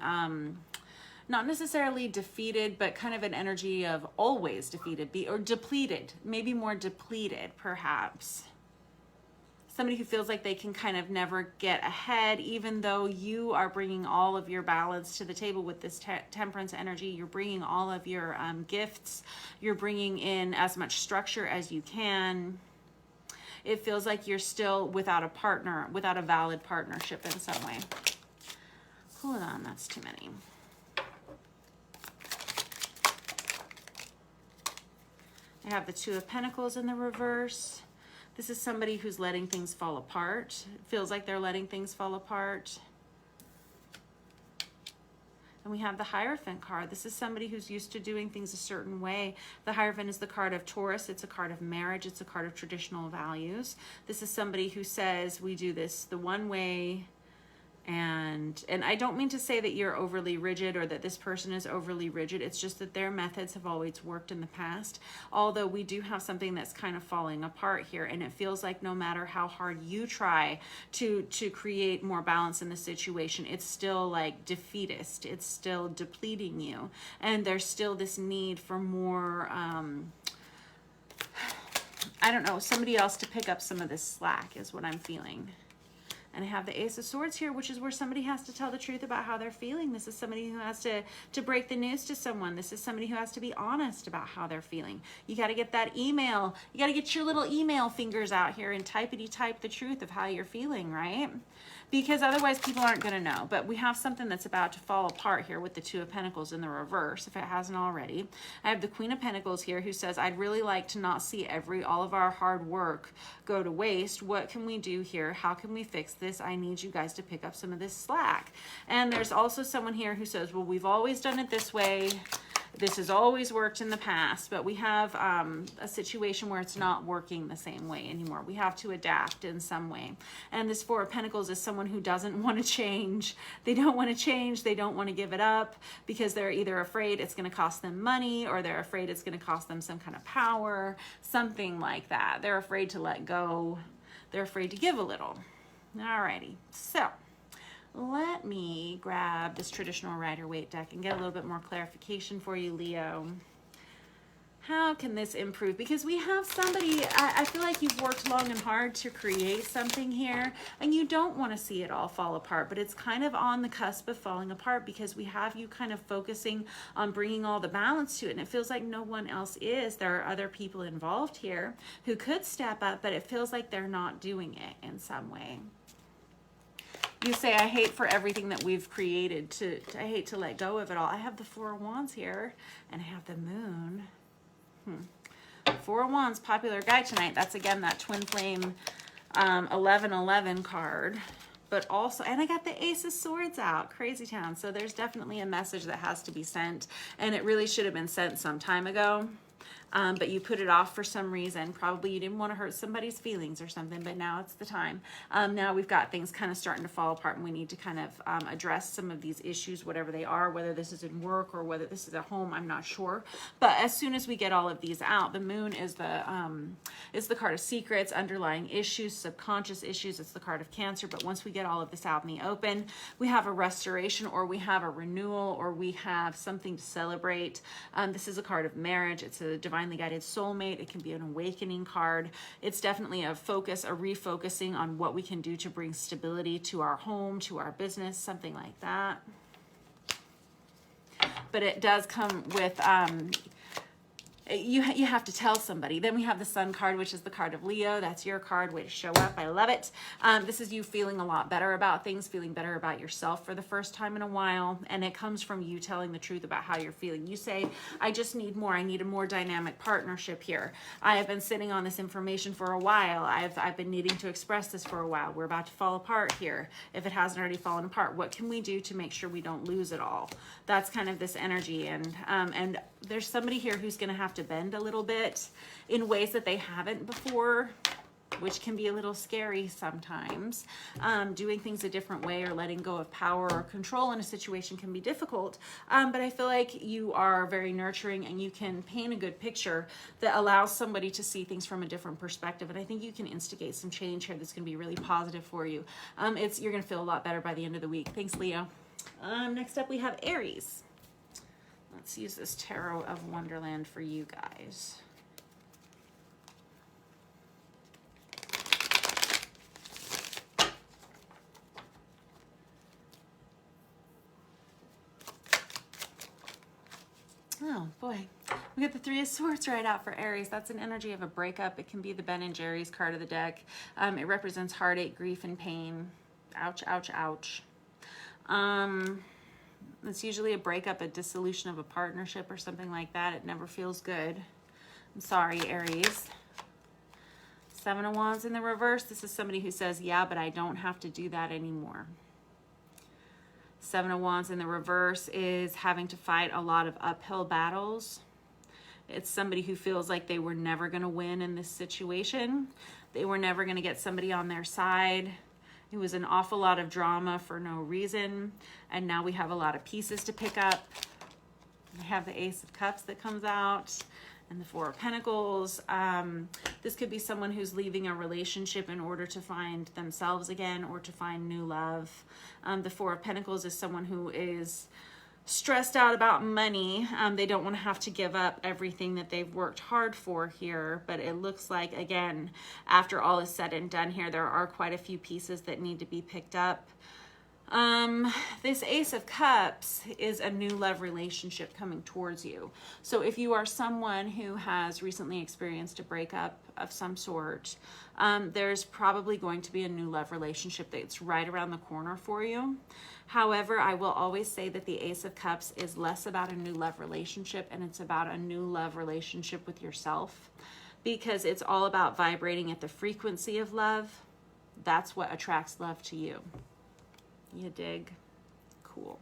not necessarily defeated, but kind of an energy of always defeated, or depleted, maybe more depleted perhaps. Somebody who feels like they can kind of never get ahead, even though you are bringing all of your balance to the table with this temperance energy. You're bringing all of your gifts. You're bringing in as much structure as you can. It feels like you're still without a partner, without a valid partnership in some way. Hold on, that's too many. I have the 2 of Pentacles in the reverse. This is somebody who's letting things fall apart. It feels like they're letting things fall apart. And we have the Hierophant card. This is somebody who's used to doing things a certain way. The Hierophant is the card of Taurus. It's a card of marriage. It's a card of traditional values. This is somebody who says, we do this the one way. And I don't mean to say that you're overly rigid or that this person is overly rigid. It's just that their methods have always worked in the past. Although we do have something that's kind of falling apart here, and it feels like no matter how hard you try to create more balance in the situation, it's still like defeatist. It's still depleting you. And there's still this need for more, I don't know, somebody else to pick up some of this slack is what I'm feeling. And I have the Ace of Swords here, which is where somebody has to tell the truth about how they're feeling. This is somebody who has to break the news to someone. This is somebody who has to be honest about how they're feeling. You got to get that email. You got to get your little email fingers out here and typety-type the truth of how you're feeling, right? Because otherwise people aren't going to know. But we have something that's about to fall apart here with the 2 of Pentacles in the reverse, if it hasn't already. I have the Queen of Pentacles here who says, I'd really like to not see all of our hard work go to waste. What can we do here? How can we fix this? I need you guys to pick up some of this slack. And there's also someone here who says, well, we've always done it this way. This has always worked in the past, but we have a situation where it's not working the same way anymore. We have to adapt in some way. And this 4 of Pentacles is someone who doesn't want to change. They don't want to change. They don't want to give it up because they're either afraid it's going to cost them money, or they're afraid it's going to cost them some kind of power, something like that. They're afraid to let go. They're afraid to give a little. Alrighty, so let me grab this traditional Rider-Waite deck and get a little bit more clarification for you, Leo. How can this improve? Because we have somebody, I feel like you've worked long and hard to create something here, and you don't want to see it all fall apart, but it's kind of on the cusp of falling apart because we have you kind of focusing on bringing all the balance to it, and it feels like no one else is. There are other people involved here who could step up, but it feels like they're not doing it in some way. You say, I hate for everything that we've created I hate to let go of it all. I have the Four of Wands here, and I have the Moon. Four of Wands, popular guy tonight. That's again that twin flame 1111 card. But also, and I got the Ace of Swords out, crazy town. So there's definitely a message that has to be sent, and it really should have been sent some time ago. But you put it off for some reason. Probably you didn't want to hurt somebody's feelings or something, but now it's the time. Now we've got things kind of starting to fall apart, and we need to kind of address some of these issues, whatever they are, whether this is in work or whether this is at home, I'm not sure. But as soon as we get all of these out, the Moon is the card of secrets, underlying issues, subconscious issues. It's the card of Cancer. But once we get all of this out in the open, we have a restoration, or we have a renewal, or we have something to celebrate. This is a card of marriage. It's a divinely guided soulmate. It can be an awakening card. It's definitely a focus, a refocusing on what we can do to bring stability to our home, to our business, something like that. But it does come with you have to tell somebody. Then we have the Sun card, which is the card of Leo. That's your card. Way to show up. I love it. This is you feeling a lot better about things, feeling better about yourself for the first time in a while. And it comes from you telling the truth about how you're feeling. You say, I just need more. I need a more dynamic partnership here. I have been sitting on this information for a while. I've been needing to express this for a while. We're about to fall apart here. If it hasn't already fallen apart, what can we do to make sure we don't lose it all? That's kind of this energy. And there's somebody here who's going to have to bend a little bit in ways that they haven't before, which can be a little scary sometimes. Doing things a different way or letting go of power or control in a situation can be difficult. But I feel like you are very nurturing, and you can paint a good picture that allows somebody to see things from a different perspective. And I think you can instigate some change here that's going to be really positive for you. You're going to feel a lot better by the end of the week. Thanks, Leo. Next up, we have Aries. Let's use this Tarot of Wonderland for you guys. Oh boy, we got the Three of Swords right out for Aries. That's an energy of a breakup. It can be the Ben and Jerry's card of the deck. It represents heartache, grief, and pain. Ouch, ouch, ouch. It's usually a breakup, a dissolution of a partnership or something like that. It never feels good. I'm sorry, Aries. Seven of Wands in the reverse. This is somebody who says, yeah, but I don't have to do that anymore. Seven of Wands in the reverse is having to fight a lot of uphill battles. It's somebody who feels like they were never going to win in this situation. They were never going to get somebody on their side. It was an awful lot of drama for no reason. And now we have a lot of pieces to pick up. We have the Ace of Cups that comes out, and the Four of Pentacles. This could be someone who's leaving a relationship in order to find themselves again, or to find new love. The Four of Pentacles is someone who is stressed out about money. They don't want to have to give up everything that they've worked hard for here, but it looks like, again, after all is said and done here, there are quite a few pieces that need to be picked up. This Ace of Cups is a new love relationship coming towards you. So if you are someone who has recently experienced a breakup of some sort, there's probably going to be a new love relationship that's right around the corner for you. However, I will always say that the Ace of Cups is less about a new love relationship, and it's about a new love relationship with yourself, because it's all about vibrating at the frequency of love. That's what attracts love to you. You dig? Cool.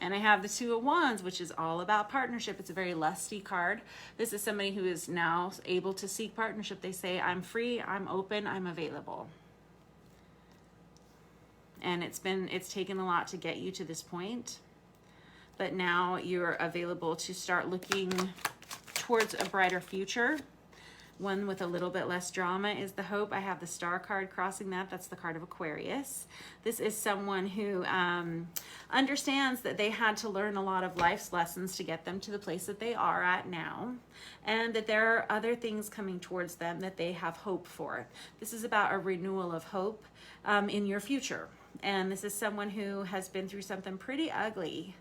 And I have the Two of Wands, which is all about partnership. It's a very lusty card. This is somebody who is now able to seek partnership. They say, I'm free, I'm open, I'm available. And it's taken a lot to get you to this point, but now you're available to start looking towards a brighter future. One with a little bit less drama is the Hope. I have the Star card crossing that. That's the card of Aquarius. This is someone who understands that they had to learn a lot of life's lessons to get them to the place that they are at now, and that there are other things coming towards them that they have hope for. This is about a renewal of hope in your future. And this is someone who has been through something pretty ugly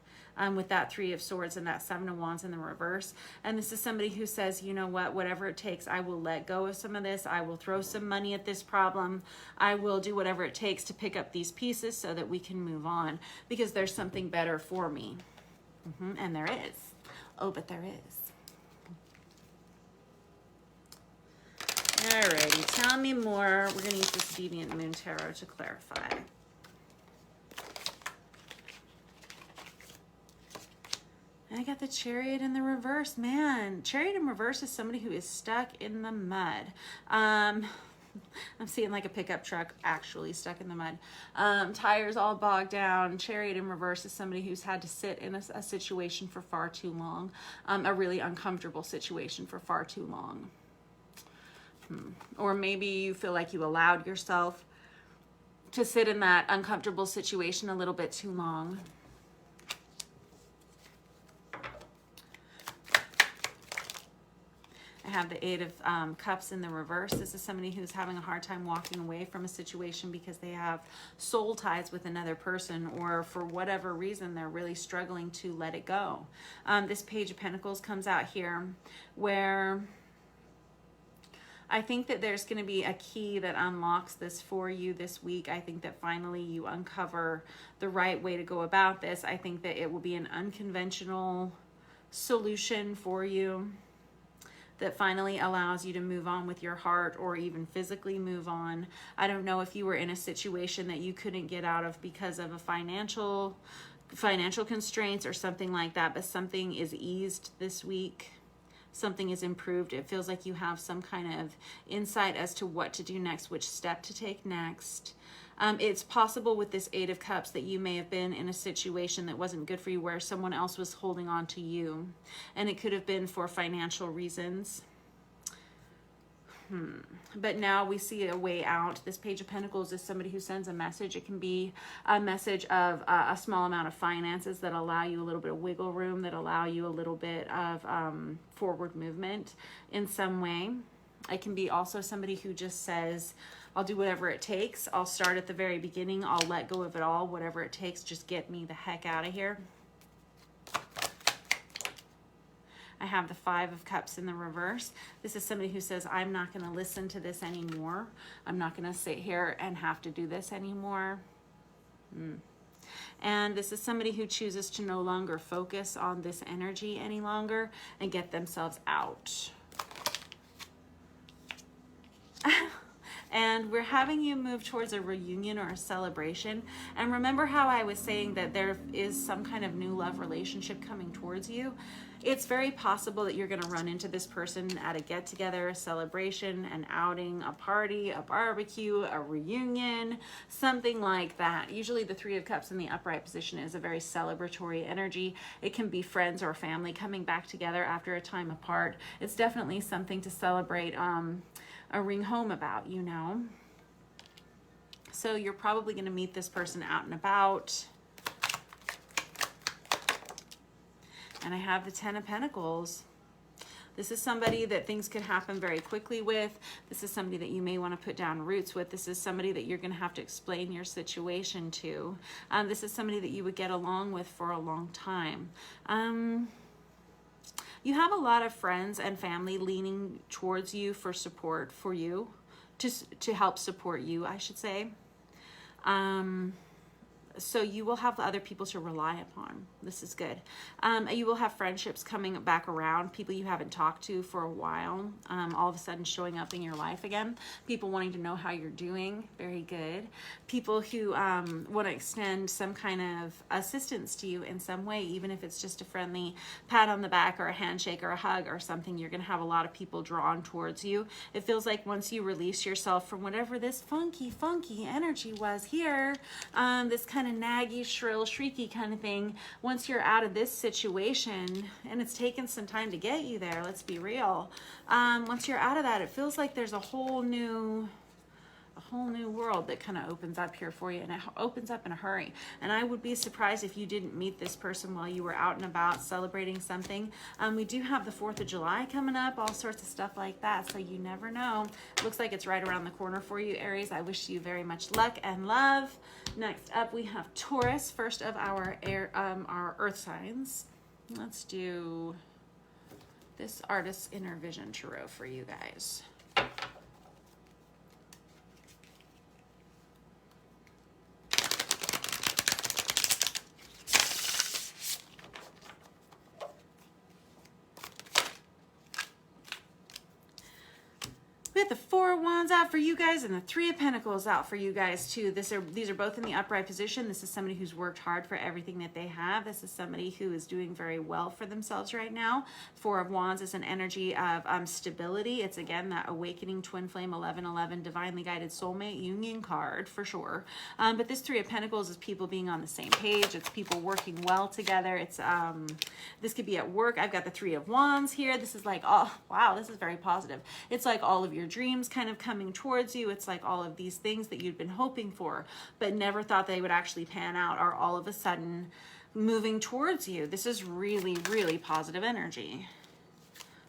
with that Three of Swords and that Seven of Wands in the reverse. And this is somebody who says, you know what, whatever it takes, I will let go of some of this. I will throw some money at this problem. I will do whatever it takes to pick up these pieces so that we can move on, because there's something better for me. And there is. Oh, but there is. Alrighty, tell me more. We're going to use this Deviant Moon Tarot to clarify. And I got the Chariot in the reverse. Man, Chariot in reverse is somebody who is stuck in the mud. I'm seeing like a pickup truck actually stuck in the mud. Tires all bogged down. Chariot in reverse is somebody who's had to sit in a situation for far too long. A really uncomfortable situation for far too long. Or maybe you feel like you allowed yourself to sit in that uncomfortable situation a little bit too long. I have the Eight of Cups in the reverse. This is somebody who's having a hard time walking away from a situation because they have soul ties with another person, or for whatever reason, they're really struggling to let it go. This Page of Pentacles comes out here, where I think that there's going to be a key that unlocks this for you this week. I think that finally you uncover the right way to go about this. I think that it will be an unconventional solution for you that finally allows you to move on with your heart, or even physically move on. I don't know if you were in a situation that you couldn't get out of because of a financial constraints or something like that, but something is eased this week. Something is improved. It feels like you have some kind of insight as to what to do next, which step to take next. It's possible with this Eight of Cups that you may have been in a situation that wasn't good for you, where someone else was holding on to you, and it could have been for financial reasons. But now we see a way out. This Page of Pentacles is somebody who sends a message. It can be a message of a small amount of finances that allow you a little bit of wiggle room, that allow you a little bit of forward movement in some way. It can be also somebody who just says, I'll do whatever it takes. I'll start at the very beginning. I'll let go of it all. Whatever it takes, just get me the heck out of here. I have the Five of Cups in the reverse. This is somebody who says, I'm not going to listen to this anymore. I'm not going to sit here and have to do this anymore. And this is somebody who chooses to no longer focus on this energy any longer and get themselves out. And we're having you move towards a reunion or a celebration. And remember how I was saying that there is some kind of new love relationship coming towards you? It's very possible that you're going to run into this person at a get-together, a celebration, an outing, a party, a barbecue, a reunion, something like that. Usually the Three of Cups in the upright position is a very celebratory energy. It can be friends or family coming back together after a time apart. It's definitely something to celebrate a ring home about, you know. So you're probably going to meet this person out and about. And I have the Ten of Pentacles. This is somebody that things could happen very quickly with. This is somebody that you may want to put down roots with. This is somebody that you're going to have to explain your situation to. This is somebody that you would get along with for a long time. You have a lot of friends and family leaning towards you for support for you, to help support you, I should say. So you will have other people to rely upon. This is good. You will have friendships coming back around, people you haven't talked to for a while, all of a sudden showing up in your life again. People wanting to know how you're doing. Very good. People who want to extend some kind of assistance to you in some way, even if it's just a friendly pat on the back or a handshake or a hug or something. You're going to have a lot of people drawn towards you. It feels like once you release yourself from whatever this funky energy was here, this kind kind of naggy, shrill, shrieky kind of thing. Once you're out of this situation, and it's taken some time to get you there, let's be real. Once you're out of that, it feels like there's a whole new world that kind of opens up here for you, and it opens up in a hurry. And I would be surprised if you didn't meet this person while you were out and about celebrating something. We do have the 4th of July coming up, all sorts of stuff like that, so you never know. Looks like it's right around the corner for you, Aries. I wish you very much luck and love. Next up, we have Taurus, first of our earth signs. Let's do this Artist's Inner Vision Tarot for you guys. We have the 4 of Wands out for you guys and the 3 of Pentacles out for you guys too. These are both in the upright position. This is somebody who's worked hard for everything that they have. This is somebody who is doing very well for themselves right now. 4 of Wands is an energy of stability. It's again that awakening twin flame 1111 divinely guided soulmate union card for sure. But this 3 of Pentacles is people being on the same page. It's people working well together. It's this could be at work. I've got the 3 of Wands here. This is like, oh wow, this is very positive. It's like all of your dreams kind of coming towards you. It's like all of these things that you'd been hoping for but never thought they would actually pan out are all of a sudden moving towards you. This is really, really positive energy.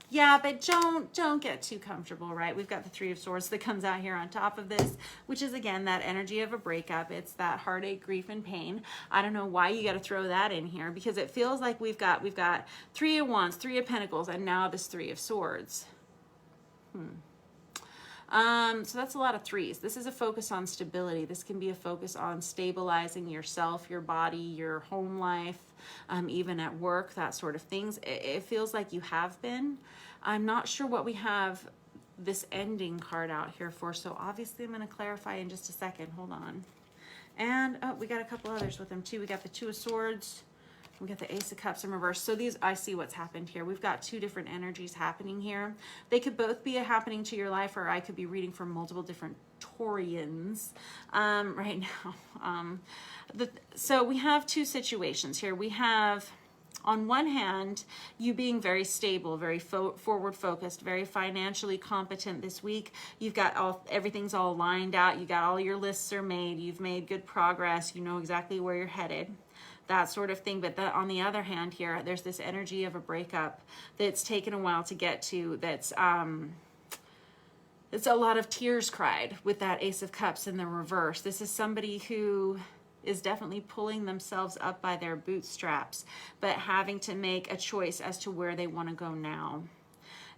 Yeah, but don't get too comfortable, right? We've got the 3 of Swords that comes out here on top of this, which is again that energy of a breakup. It's that heartache, grief, and pain. I don't know why you got to throw that in here, because it feels like we've got 3 of Wands, 3 of Pentacles, and now this 3 of Swords. So that's a lot of 3s. This is a focus on stability. This can be a focus on stabilizing yourself, your body, your home life, even at work, that sort of things. It feels like you have been. I'm not sure what we have this ending card out here for, so obviously I'm going to clarify in just a second. Hold on. And oh, we got a couple others with them too. We got the 2 of Swords. We got the Ace of Cups in reverse. So these, I see what's happened here. We've got 2 different energies happening here. They could both be happening to your life, or I could be reading from multiple different Taurians right now. So we have 2 situations here. We have, on one hand, you being very stable, very forward focused, very financially competent this week. You've got everything's all lined out. You got all your lists are made. You've made good progress. You know exactly where you're headed, that sort of thing. But on the other hand here, there's this energy of a breakup that's taken a while to get to. That's it's a lot of tears cried with that Ace of Cups in the reverse. This is somebody who is definitely pulling themselves up by their bootstraps, but having to make a choice as to where they want to go now.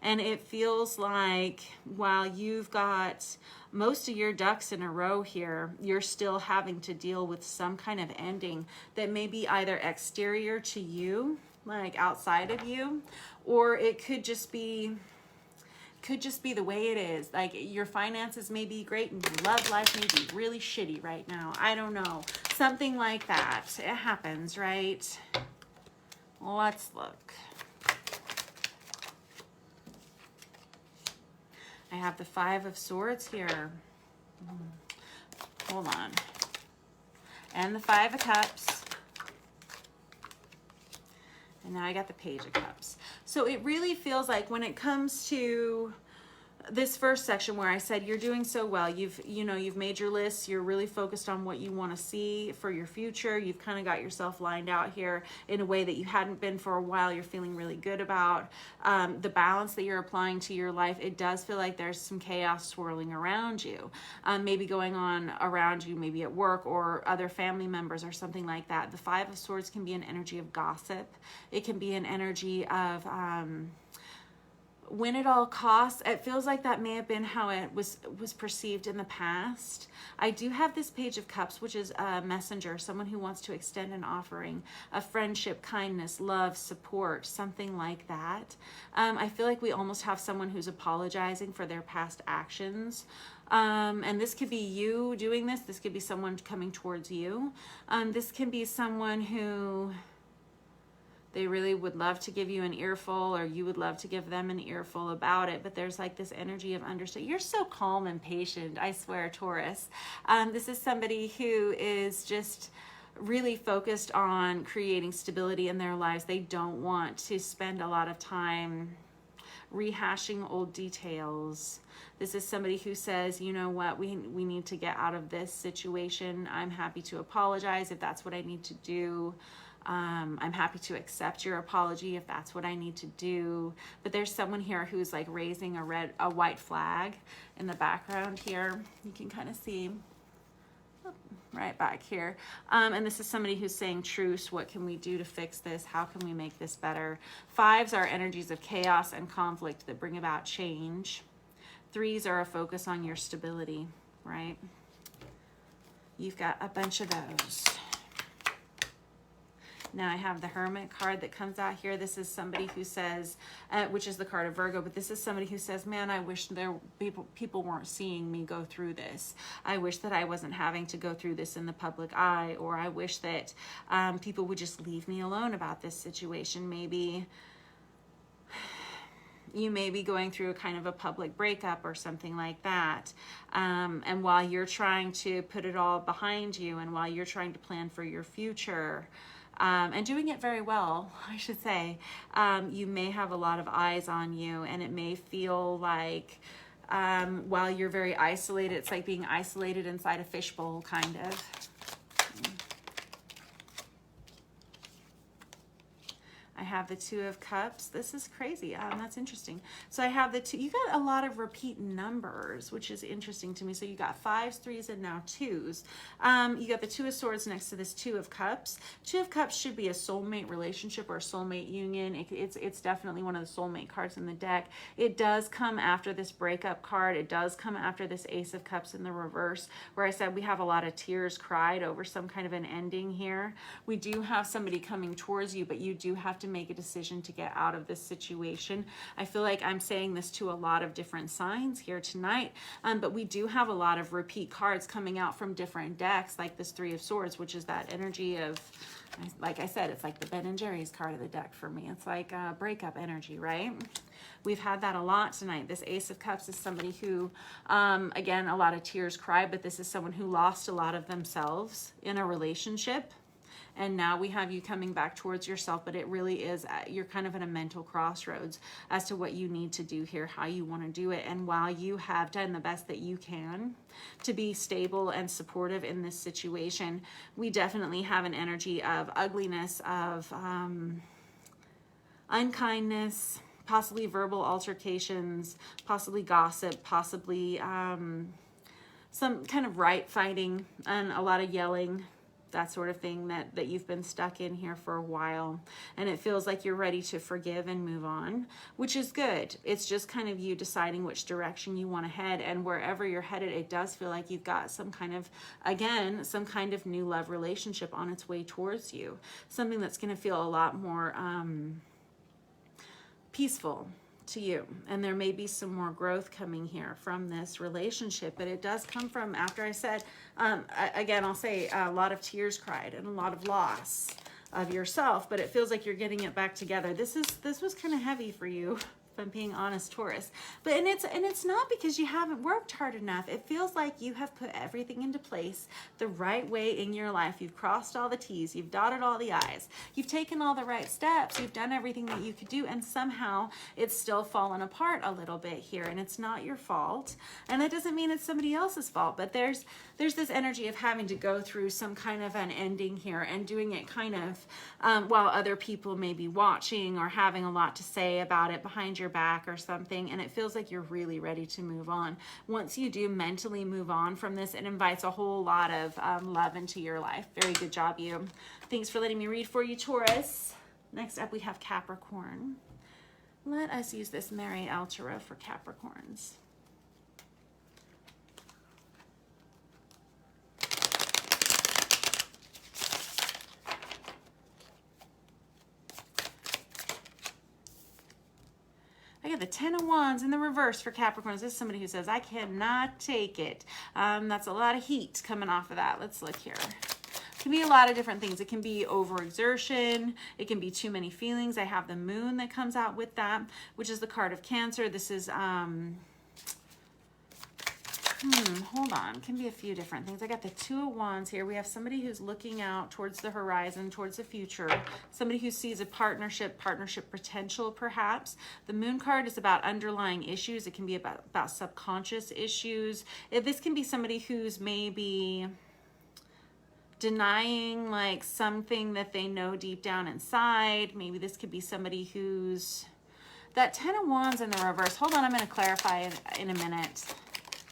And it feels like while you've got most of your ducks in a row here, you're still having to deal with some kind of ending that may be either exterior to you, like outside of you, or it could just be the way it is. Like your finances may be great and your love life may be really shitty right now. I don't know. Something like that. It happens, right? Let's look. I have the 5 of Swords here. Hold on. And the 5 of Cups. And now I got the Page of Cups. So it really feels like when it comes to this first section where I said you're doing so well, you've made your lists, you're really focused on what you want to see for your future, you've kind of got yourself lined out here in a way that you hadn't been for a while, you're feeling really good about the balance that you're applying to your life. It does feel like there's some chaos swirling around you, maybe going on around you, maybe at work or other family members or something like that. The 5 of Swords can be an energy of gossip. It can be an energy of win at all costs. It feels like that may have been how it was perceived in the past. I do have this Page of Cups, which is a messenger, someone who wants to extend an offering, a friendship, kindness, love, support, something like that. I feel like we almost have someone who's apologizing for their past actions. And this could be you doing this. This could be someone coming towards you. This can be someone who they really would love to give you an earful, or you would love to give them an earful about it, but there's like this energy of understanding. You're so calm and patient, I swear, Taurus. This is somebody who is just really focused on creating stability in their lives. They don't want to spend a lot of time rehashing old details. This is somebody who says, you know what, we need to get out of this situation. I'm happy to apologize if that's what I need to do. I'm happy to accept your apology if that's what I need to do. But there's someone here who's like raising a white flag in the background here. You can kind of see right back here. And this is somebody who's saying, truce, what can we do to fix this? How can we make this better? Fives are energies of chaos and conflict that bring about change. Threes are a focus on your stability, right? You've got a bunch of those. Now I have the Hermit card that comes out here. This is somebody who says, which is the card of Virgo, but this is somebody who says, man, I wish people weren't seeing me go through this. I wish that I wasn't having to go through this in the public eye, or I wish that people would just leave me alone about this situation. Maybe you may be going through a kind of a public breakup or something like that. And while you're trying to put it all behind you, and while you're trying to plan for your future, and doing it very well, I should say, you may have a lot of eyes on you, and it may feel like while you're very isolated, it's like being isolated inside a fishbowl, kind of. I have the Two of Cups. This is crazy. That's interesting. So I have the two. You got a lot of repeat numbers, which is interesting to me. So you got fives, threes, and now twos. You got the Two of Swords next to this Two of Cups. Two of Cups should be a soulmate relationship or a soulmate union. It's definitely one of the soulmate cards in the deck. It does come after this breakup card. It does come after this Ace of Cups in the reverse, where I said we have a lot of tears cried over some kind of an ending here. We do have somebody coming towards you, but you do have to make a decision to get out of this situation. I feel like I'm saying this to a lot of different signs here tonight, but we do have a lot of repeat cards coming out from different decks, like this Three of Swords, which is that energy of, like I said, it's like the Ben and Jerry's card of the deck for me. It's like a breakup energy, right? We've had that a lot tonight. This Ace of Cups is somebody who, again, a lot of tears cry, but this is someone who lost a lot of themselves in a relationship. And now we have you coming back towards yourself, but it really is, you're kind of at a mental crossroads as to what you need to do here, how you want to do it. And while you have done the best that you can to be stable and supportive in this situation, we definitely have an energy of ugliness, of unkindness, possibly verbal altercations, possibly gossip, possibly some kind of right fighting and a lot of yelling, that sort of thing that you've been stuck in here for a while. And it feels like you're ready to forgive and move on, which is good. It's just kind of you deciding which direction you want to head, and wherever you're headed, it does feel like you've got some kind of, again, some kind of new love relationship on its way towards you. Something that's going to feel a lot more peaceful to you, and there may be some more growth coming here from this relationship, but it does come from, after I said, again, I'll say a lot of tears cried and a lot of loss of yourself, but it feels like you're getting it back together. This was kind of heavy for you, if I'm being honest, Taurus. But and it's not because you haven't worked hard enough. It feels like you have put everything into place the right way in your life. You've crossed all the T's, you've dotted all the I's, you've taken all the right steps, you've done everything that you could do, and somehow it's still fallen apart a little bit here, and it's not your fault. And that doesn't mean it's somebody else's fault, but there's this energy of having to go through some kind of an ending here and doing it kind of while other people may be watching or having a lot to say about it behind your back or something, and it feels like you're really ready to move on. Once you do mentally move on from this, it invites a whole lot of love into your life. Very good job, you. Thanks for letting me read for you, Taurus. Next up, we have Capricorn. Let us use this Mary Altara for Capricorns. I got the Ten of Wands in the reverse for Capricorns. This is somebody who says, I cannot take it. That's a lot of heat coming off of that. Let's look here. It can be a lot of different things. It can be overexertion. It can be too many feelings. I have the Moon that comes out with that, which is the card of Cancer. This is Hold on. Can be a few different things. I got the Two of Wands here. We have somebody who's looking out towards the horizon, towards the future. Somebody who sees a partnership potential, perhaps. The Moon card is about underlying issues. It can be about subconscious issues. This can be somebody who's maybe denying like something that they know deep down inside. Maybe this could be somebody who's... That Ten of Wands in the reverse. Hold on, I'm going to clarify in a minute.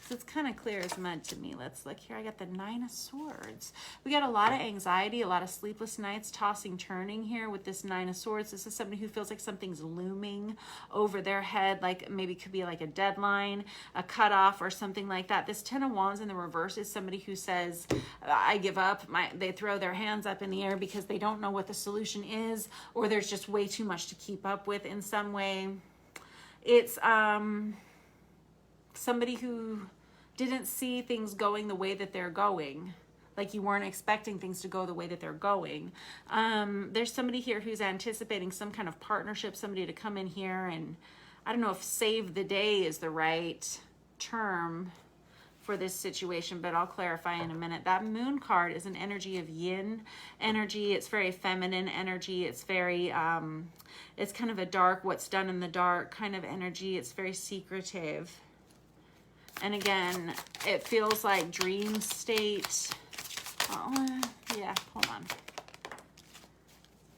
It's kind of clear as mud to me. Let's look here. I got the Nine of Swords. We got a lot of anxiety, a lot of sleepless nights, tossing, turning here with this Nine of Swords. This is somebody who feels like something's looming over their head, like maybe it could be like a deadline, a cutoff, or something like that. This Ten of Wands in the reverse is somebody who says, I give up. They throw their hands up in the air because they don't know what the solution is, or there's just way too much to keep up with in some way. It's somebody who didn't see things going the way that they're going. Like you weren't expecting things to go the way that they're going. There's somebody here who's anticipating some kind of partnership, somebody to come in here and, I don't know if save the day is the right term for this situation, but I'll clarify in a minute. That Moon card is an energy of yin energy. It's very feminine energy. It's very, it's kind of a dark, what's done in the dark kind of energy. It's very secretive. And again, it feels like dream state. Oh, yeah, hold on.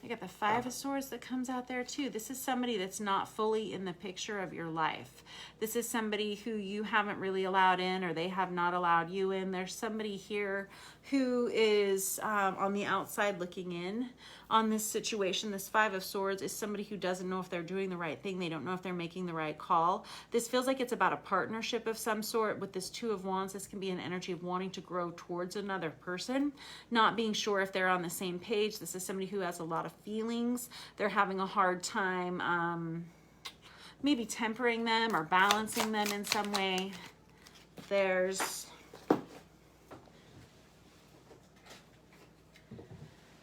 I got the Five of Swords that comes out there too. This is somebody that's not fully in the picture of your life. This is somebody who you haven't really allowed in, or they have not allowed you in. There's somebody here who is on the outside looking in on this situation. This Five of Swords is somebody who doesn't know if they're doing the right thing. They don't know if they're making the right call. This feels like it's about a partnership of some sort. With this Two of Wands, this can be an energy of wanting to grow towards another person, not being sure if they're on the same page. This is somebody who has a lot of feelings. They're having a hard time maybe tempering them or balancing them in some way. There's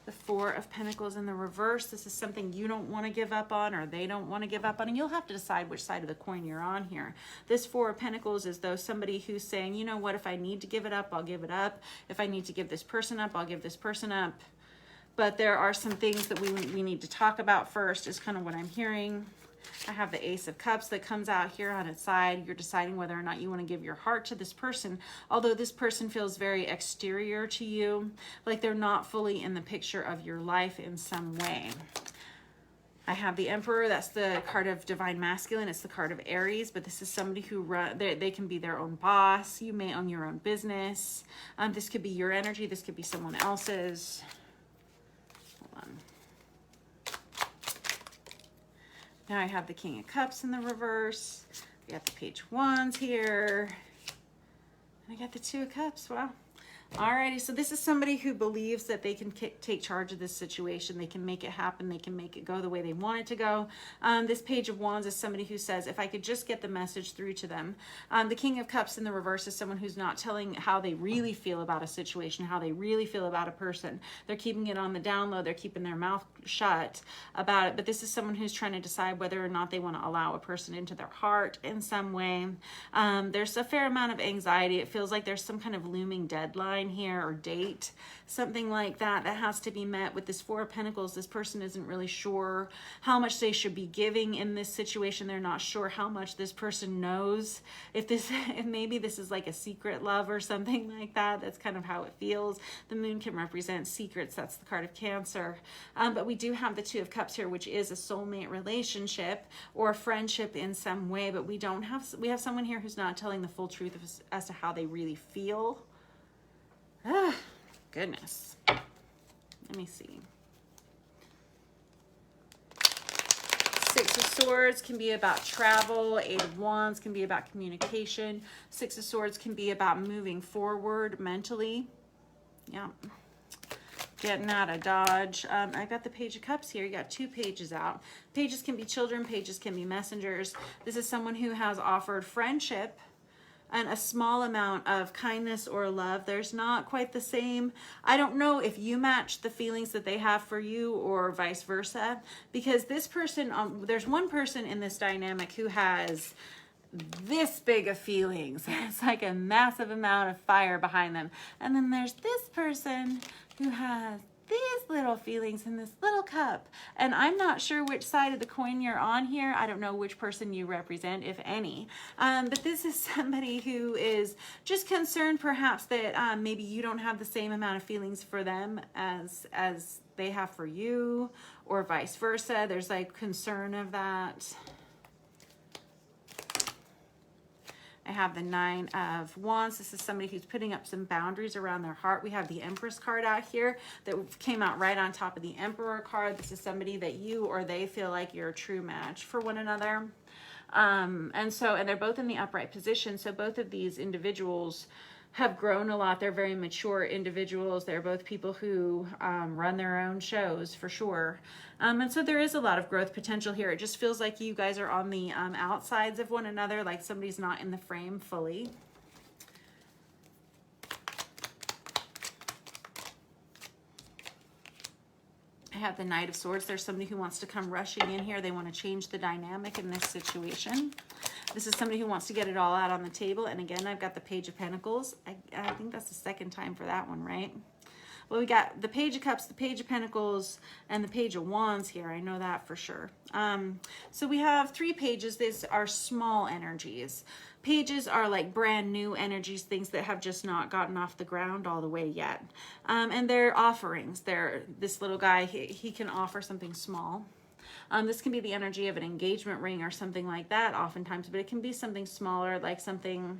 the Four of Pentacles in the reverse. This is something you don't want to give up on, or they don't want to give up on, and you'll have to decide which side of the coin you're on here. This Four of Pentacles is though somebody who's saying, you know what, if I need to give it up, I'll give it up. If I need to give this person up, I'll give this person up. But there are some things that we need to talk about first, is kind of what I'm hearing. I have the Ace of Cups that comes out here on its side. You're deciding whether or not you want to give your heart to this person, although this person feels very exterior to you, like they're not fully in the picture of your life in some way. I have the Emperor. That's the card of divine masculine. It's the card of Aries, but this is somebody who they can be their own boss. You may own your own business. This could be your energy. This could be someone else's. Hold on. Now I have the King of Cups in the reverse. We got the Page of Wands here. And I got the Two of Cups. Wow. Alrighty, so this is somebody who believes that they can take charge of this situation. They can make it happen. They can make it go the way they want it to go. This Page of Wands is somebody who says, if I could just get the message through to them. The King of Cups in the reverse is someone who's not telling how they really feel about a situation, how they really feel about a person. They're keeping it on the down low. They're keeping their mouth shut about it. But this is someone who's trying to decide whether or not they want to allow a person into their heart in some way. There's a fair amount of anxiety. It feels like there's some kind of looming deadline here, or date, something like that has to be met. With this Four of Pentacles, this person isn't really sure how much they should be giving in this situation. They're not sure how much this person knows. If maybe this is like a secret love or something like that. That's kind of how it feels. The Moon can represent secrets. That's the card of Cancer. But we do have the Two of Cups here, which is a soulmate relationship or a friendship in some way. But we have someone here who's not telling the full truth as to how they really feel. Ah, goodness. Let me see. Six of Swords can be about travel. Eight of Wands can be about communication. Six of Swords can be about moving forward mentally. Yeah. Getting out of Dodge. I got the Page of Cups here. You got two pages out. Pages can be children. Pages can be messengers. This is someone who has offered friendship and a small amount of kindness or love. There's not quite the same. I don't know if you match the feelings that they have for you or vice versa, because this person, there's one person in this dynamic who has this big of feelings. It's like a massive amount of fire behind them. And then there's this person who has these little feelings in this little cup. And I'm not sure which side of the coin you're on here. I don't know which person you represent, if any. But this is somebody who is just concerned perhaps that maybe you don't have the same amount of feelings for them as they have for you, or vice versa. There's like concern of that. I have the 9 of Wands. This is somebody who's putting up some boundaries around their heart. We have the Empress card out here that came out right on top of the Emperor card. This is somebody that you or they feel like you're a true match for one another. And they're both in the upright position. So both of these individuals have grown a lot. They're very mature individuals. They're both people who run their own shows for sure. And so there is a lot of growth potential here. It just feels like you guys are on the outsides of one another, like somebody's not in the frame fully. I have the Knight of Swords. There's somebody who wants to come rushing in here. They want to change the dynamic in this situation. This is somebody who wants to get it all out on the table. And again, I've got the Page of Pentacles. I think that's the second time for that one, right? Well, we got the Page of Cups, the Page of Pentacles, and the Page of Wands here. I know that for sure. So we have 3 pages. These are small energies. Pages are like brand new energies, things that have just not gotten off the ground all the way yet. And they're offerings. This little guy, he can offer something small. This can be the energy of an engagement ring or something like that oftentimes, but it can be something smaller, like something,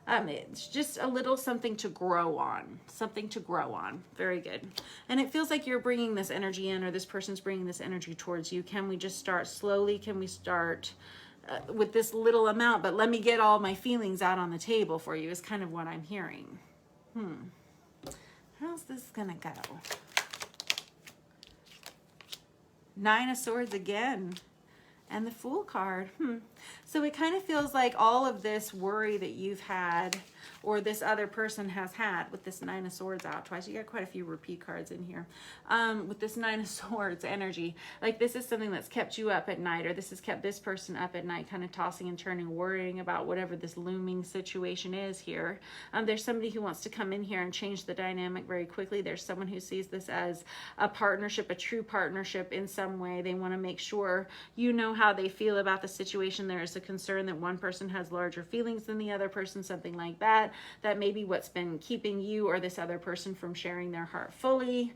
it's just a little something to grow on, Very good. And it feels like you're bringing this energy in, or this person's bringing this energy towards you. Can we just start slowly? Can we start with this little amount, but let me get all my feelings out on the table for you is kind of what I'm hearing. How's this gonna go? 9 of Swords again, and the Fool card. So it kind of feels like all of this worry that you've had, or this other person has had, with this 9 of Swords out twice. You got quite a few repeat cards in here. With this 9 of Swords energy, like this is something that's kept you up at night, or this has kept this person up at night, kind of tossing and turning, worrying about whatever this looming situation is here. There's somebody who wants to come in here and change the dynamic very quickly. There's someone who sees this as a partnership, a true partnership in some way. They want to make sure you know how they feel about the situation. There is a concern that one person has larger feelings than the other person, something like that. That may be what's been keeping you or this other person from sharing their heart fully.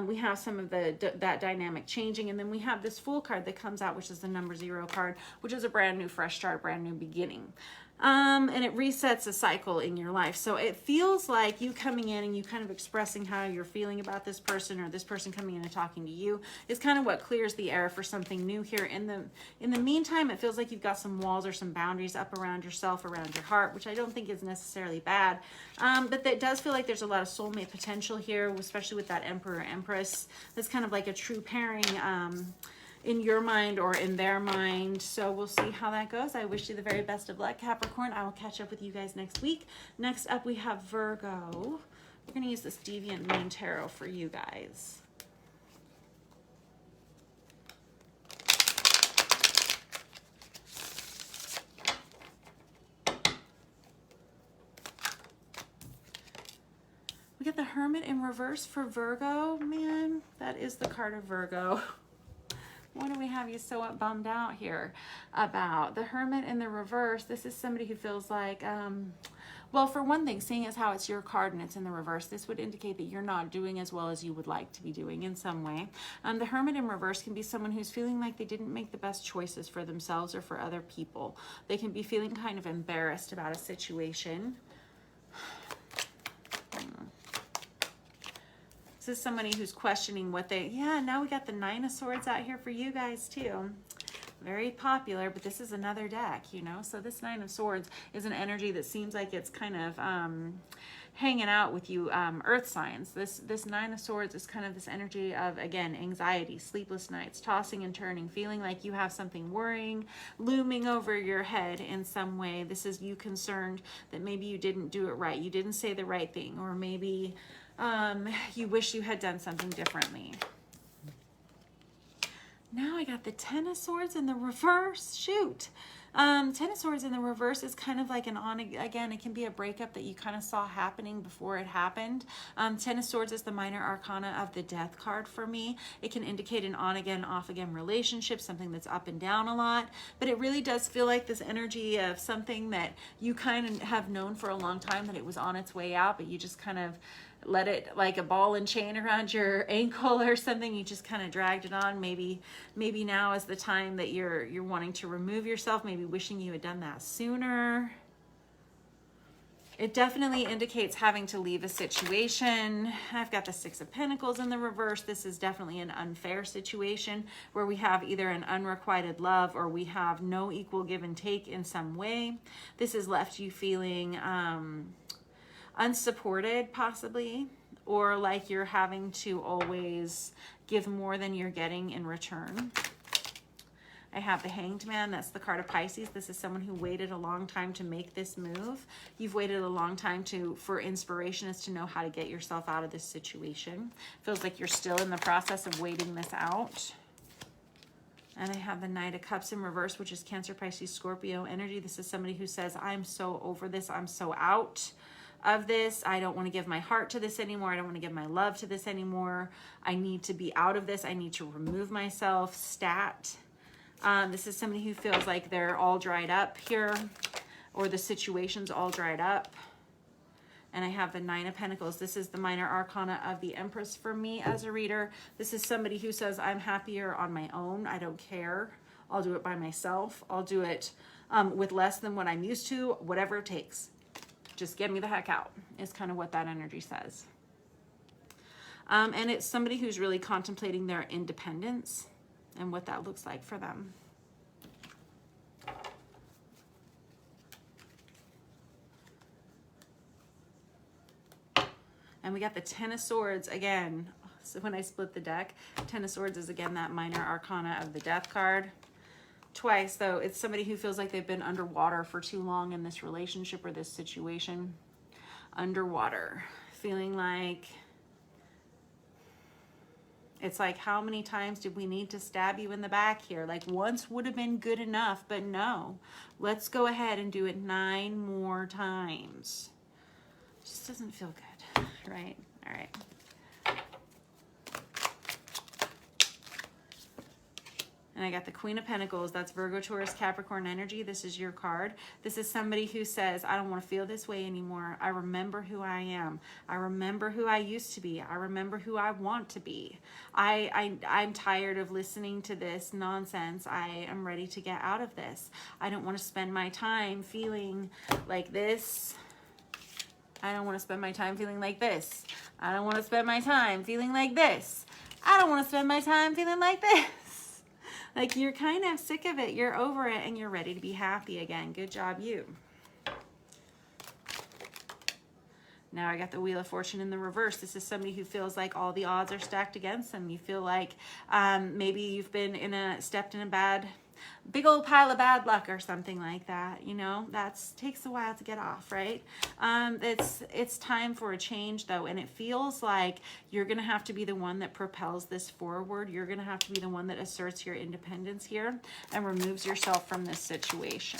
We have some of that dynamic changing, and then we have this Fool card that comes out, which is the number 0 card, which is a brand new fresh start, brand new beginning. And it resets a cycle in your life. So it feels like you coming in and you kind of expressing how you're feeling about this person, or this person coming in and talking to you, is kind of what clears the air for something new here. In the meantime, it feels like you've got some walls or some boundaries up around yourself, around your heart, which I don't think is necessarily bad. But that does feel like there's a lot of soulmate potential here, especially with that Emperor, Empress. That's kind of like a true pairing, in your mind or in their mind. So we'll see how that goes. I wish you the very best of luck, Capricorn. I will catch up with you guys next week. Next up, we have Virgo. We're going to use this Deviant Moon Tarot for you guys. We get the Hermit in reverse for Virgo. Man, that is the card of Virgo. What do we have you so bummed out here about? The Hermit in the reverse. This is somebody who feels like, well, for one thing, seeing as how it's your card and it's in the reverse, this would indicate that you're not doing as well as you would like to be doing in some way. The Hermit in reverse can be someone who's feeling like they didn't make the best choices for themselves or for other people. They can be feeling kind of embarrassed about a situation. This is somebody who's questioning what they, now we got the 9 of Swords out here for you guys too. Very popular, but this is another deck, you know? So this 9 of Swords is an energy that seems like it's kind of hanging out with you, earth signs. This 9 of Swords is kind of this energy of, again, anxiety, sleepless nights, tossing and turning, feeling like you have something worrying, looming over your head in some way. This is you concerned that maybe you didn't do it right. You didn't say the right thing, or maybe you wish you had done something differently. Now I got the 10 of Swords in the reverse. Shoot. Ten of Swords in the reverse is kind of like an on again. It can be a breakup that you kind of saw happening before it happened. Ten of Swords is the minor arcana of the Death card for me. It can indicate an on again, off again relationship, something that's up and down a lot. But it really does feel like this energy of something that you kind of have known for a long time that it was on its way out, but you just kind of let it, like a ball and chain around your ankle or something, you just kind of dragged it on. Maybe now is the time that you're wanting to remove yourself, maybe wishing you had done that sooner. It definitely indicates having to leave a situation. I've got the Six of Pentacles in the reverse. This is definitely an unfair situation where we have either an unrequited love or we have no equal give and take in some way. This has left you feeling unsupported possibly, or like you're having to always give more than you're getting in return. I have the Hanged Man. That's the card of Pisces. This is someone who waited a long time to make this move. You've waited a long time for inspiration as to know how to get yourself out of this situation. Feels like you're still in the process of waiting this out. And I have the Knight of Cups in reverse, which is Cancer, Pisces, Scorpio energy. This is somebody who says, I'm so over this. I'm so out of this. I don't want to give my heart to this anymore. I don't want to give my love to this anymore. I need to be out of this. I need to remove myself. Stat. This is somebody who feels like they're all dried up here, or the situation's all dried up. And I have the Nine of Pentacles. This is the minor arcana of the Empress for me as a reader. This is somebody who says, I'm happier on my own. I don't care. I'll do it by myself. I'll do it with less than what I'm used to, whatever it takes. Just get me the heck out, is kind of what that energy says. And it's somebody who's really contemplating their independence and what that looks like for them. And we got the Ten of Swords again. So when I split the deck, Ten of Swords is again that minor arcana of the Death card. Twice, though, it's somebody who feels like they've been underwater for too long in this relationship or this situation. Underwater. Feeling like, it's like, how many times did we need to stab you in the back here? Like, once would have been good enough, but no. Let's go ahead and do it 9 more times. Just doesn't feel good, right? All right. And I got the Queen of Pentacles. That's Virgo, Taurus, Capricorn energy. This is your card. This is somebody who says, I don't want to feel this way anymore. I remember who I am. I remember who I used to be. I remember who I want to be. I'm tired of listening to this nonsense. I am ready to get out of this. I don't want to spend my time feeling like this. I don't want to spend my time feeling like this. I don't want to spend my time feeling like this. I don't want to spend my time feeling like this. Like, you're kind of sick of it, you're over it, and you're ready to be happy again. Good job, you. Now I got the Wheel of Fortune in the reverse. This is somebody who feels like all the odds are stacked against them. You feel like maybe you've been stepped in a big old pile of bad luck or something like that. You know, takes a while to get off, right? It's time for a change though, and it feels like you're gonna have to be the one that propels this forward. You're gonna have to be the one that asserts your independence here and removes yourself from this situation.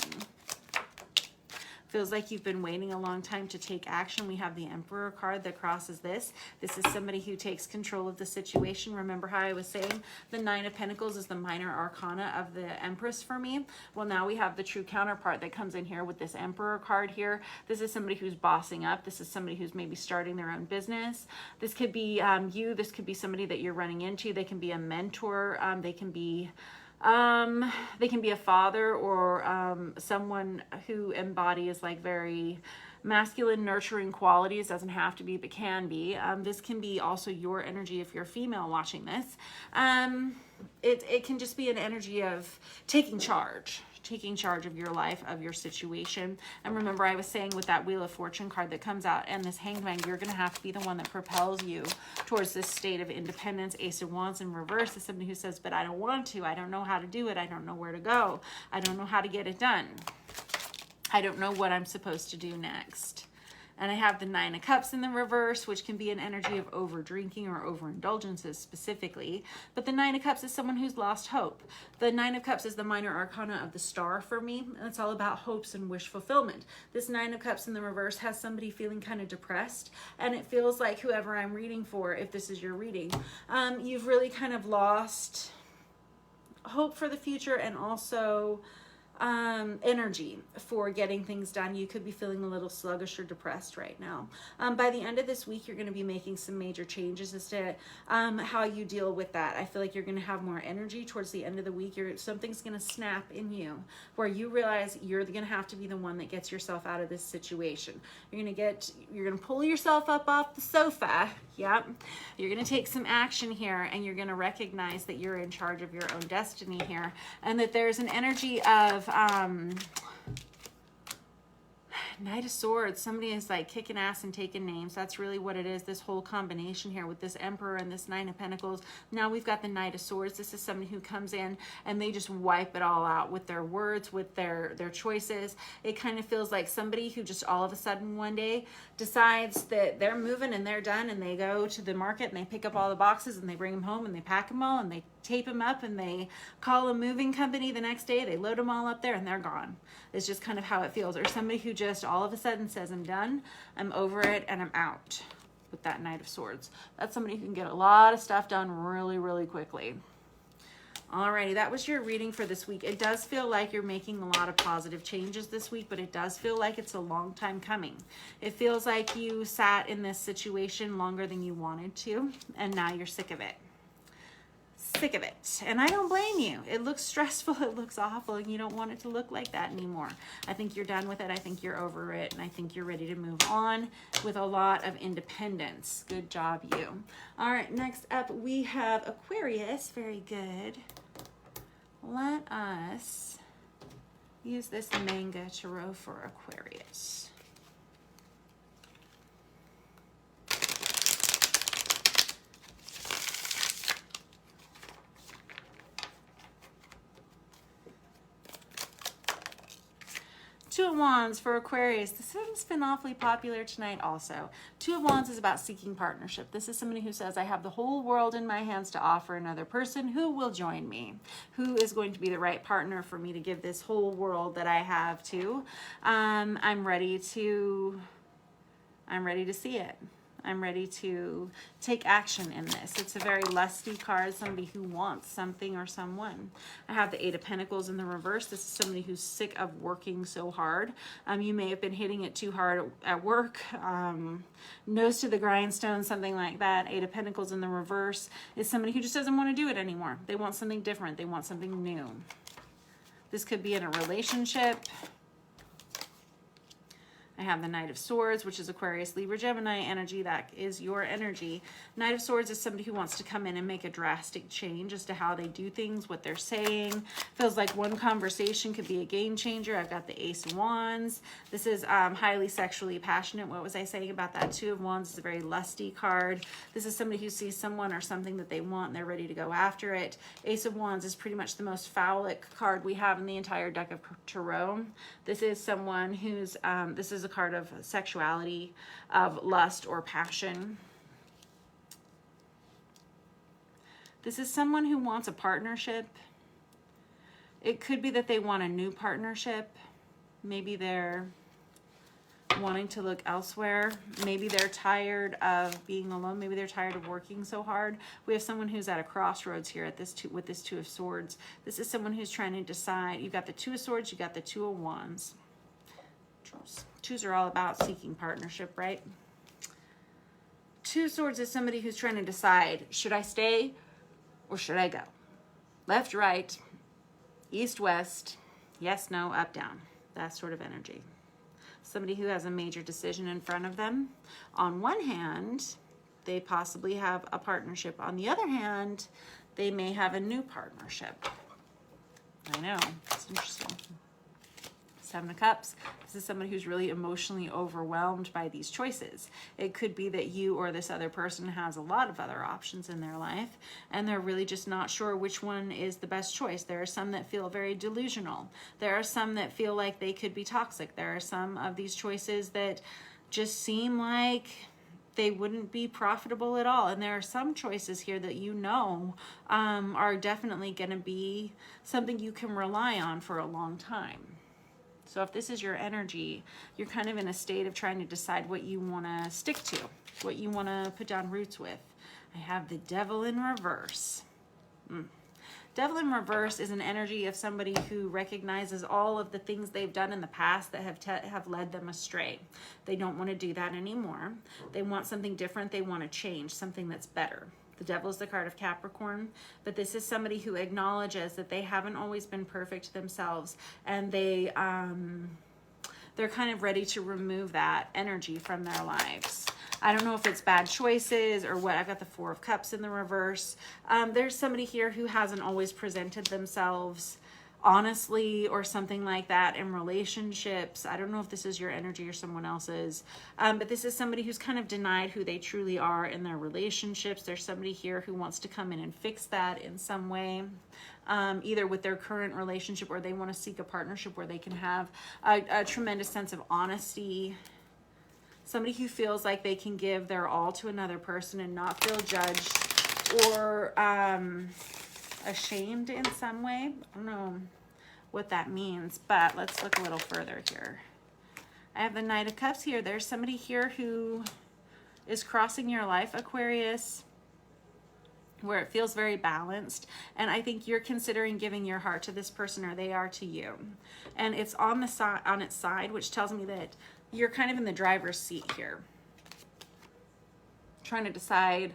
Feels like you've been waiting a long time to take action. We have the Emperor card that crosses this. This is somebody who takes control of the situation. Remember how I was saying the Nine of Pentacles is the minor arcana of the Empress for me? Well, now we have the true counterpart that comes in here with this Emperor card here. This is somebody who's bossing up. This is somebody who's maybe starting their own business. This could be you. This could be somebody that you're running into. They can be a mentor. They can be a father or someone who embodies like very masculine, nurturing qualities. Doesn't have to be, but can be. This can be also your energy if you're female watching this. It can just be an energy of taking charge of your life, of your situation. And remember, I was saying with that Wheel of Fortune card that comes out and this Hanged Man, you're going to have to be the one that propels you towards this state of independence. Ace of Wands in reverse is somebody who says, but I don't want to. I don't know how to do it. I don't know where to go. I don't know how to get it done. I don't know what I'm supposed to do next. And I have the Nine of Cups in the reverse, which can be an energy of over drinking or overindulgences specifically. But the Nine of Cups is someone who's lost hope. The Nine of Cups is the minor arcana of the star for me. And it's all about hopes and wish fulfillment. This Nine of Cups in the reverse has somebody feeling kind of depressed. And it feels like whoever I'm reading for, if this is your reading, you've really kind of lost hope for the future and also energy for getting things done. You could be feeling a little sluggish or depressed right now. By the end of this week, you're going to be making some major changes as to how you deal with that. I feel like you're going to have more energy towards the end of the week. Something's going to snap in you where you realize you're going to have to be the one that gets yourself out of this situation. You're going to pull yourself up off the sofa. Yep. You're going to take some action here, and you're going to recognize that you're in charge of your own destiny here, and that there's an energy of Knight of Swords. Somebody is like kicking ass and taking names. That's really what it is, this whole combination here with this Emperor and this Nine of Pentacles. Now we've got the Knight of Swords. This is somebody who comes in and they just wipe it all out with their words, with their choices. It kind of feels like somebody who just all of a sudden one day decides that they're moving and they're done, and they go to the market and they pick up all the boxes and they bring them home and they pack them all and they tape them up and they call a moving company the next day. They load them all up there and they're gone. It's just kind of how it feels. Or somebody who just all of a sudden says, I'm done, I'm over it, and I'm out with that Knight of Swords. That's somebody who can get a lot of stuff done really, really quickly. Alrighty, that was your reading for this week. It does feel like you're making a lot of positive changes this week, but it does feel like it's a long time coming. It feels like you sat in this situation longer than you wanted to, and now you're sick of it. Sick of it. And I don't blame you. It looks stressful, it looks awful, and you don't want it to look like that anymore. I think you're done with it. I think you're over it, and I think you're ready to move on with a lot of independence. Good job, you. All right, next up we have Aquarius. Very good. Let us use this manga tarot for Aquarius. Two of Wands for Aquarius. This one's been awfully popular tonight also. Two of Wands is about seeking partnership. This is somebody who says, I have the whole world in my hands to offer another person who will join me, who is going to be the right partner for me to give this whole world that I have to. I'm ready to see it. I'm ready to take action in this. It's a very lusty card, somebody who wants something or someone. I have the Eight of Pentacles in the reverse. This is somebody who's sick of working so hard. You may have been hitting it too hard at work, nose to the grindstone, something like that. Eight of Pentacles in the reverse is somebody who just doesn't want to do it anymore. They want something different. They want something new. This could be in a relationship. I have the Knight of Swords, which is Aquarius, Libra, Gemini energy. That is your energy. Knight of Swords is somebody who wants to come in and make a drastic change as to how they do things, what they're saying. Feels like one conversation could be a game changer. I've got the Ace of Wands. This is highly sexually passionate. What was I saying about that? Two of Wands is a very lusty card. This is somebody who sees someone or something that they want and they're ready to go after it. Ace of Wands is pretty much the most phallic card we have in the entire deck of tarot. This is someone who's, this is a card of sexuality, of lust or passion. This is someone who wants a partnership. It could be that they want a new partnership. Maybe they're wanting to look elsewhere. Maybe they're tired of being alone. Maybe they're tired of working so hard. We have someone who's at a crossroads here at this with this Two of Swords. This is someone who's trying to decide. You've got the Two of Swords, you got the Two of Wands. Twos are all about seeking partnership, right? Two of Swords is somebody who's trying to decide, should I stay or should I go? Left, right, east, west, yes, no, up, down. That sort of energy. Somebody who has a major decision in front of them. On one hand, they possibly have a partnership. On the other hand, they may have a new partnership. I know, it's interesting. Seven of Cups. This is somebody who's really emotionally overwhelmed by these choices. It could be that you or this other person has a lot of other options in their life, and they're really just not sure which one is the best choice. There are some that feel very delusional. There are some that feel like they could be toxic. There are some of these choices that just seem like they wouldn't be profitable at all. And there are some choices here that you know are definitely going to be something you can rely on for a long time. So if this is your energy, you're kind of in a state of trying to decide what you want to stick to, what you want to put down roots with. I have the Devil in reverse. Devil in reverse is an energy of somebody who recognizes all of the things they've done in the past that have led them astray. They don't want to do that anymore. They want something different. They want to change, something that's better. The Devil is the card of Capricorn, but this is somebody who acknowledges that they haven't always been perfect themselves, and they're kind of ready to remove that energy from their lives. I don't know if it's bad choices or what. I've got the Four of Cups in the reverse. There's somebody here who hasn't always presented themselves honestly or something like that in relationships. I don't know if this is your energy or someone else's, but this is somebody who's kind of denied who they truly are in their relationships. There's somebody here who wants to come in and fix that in some way, either with their current relationship, or they want to seek a partnership where they can have a tremendous sense of honesty. Somebody who feels like they can give their all to another person and not feel judged or ashamed in some way. I don't know what that means, but let's look a little further here. I have the Knight of Cups here. There's somebody here who is crossing your life, Aquarius, where it feels very balanced, and I think you're considering giving your heart to this person, or they are to you, and it's on the side, on its side, which tells me that you're kind of in the driver's seat here, trying to decide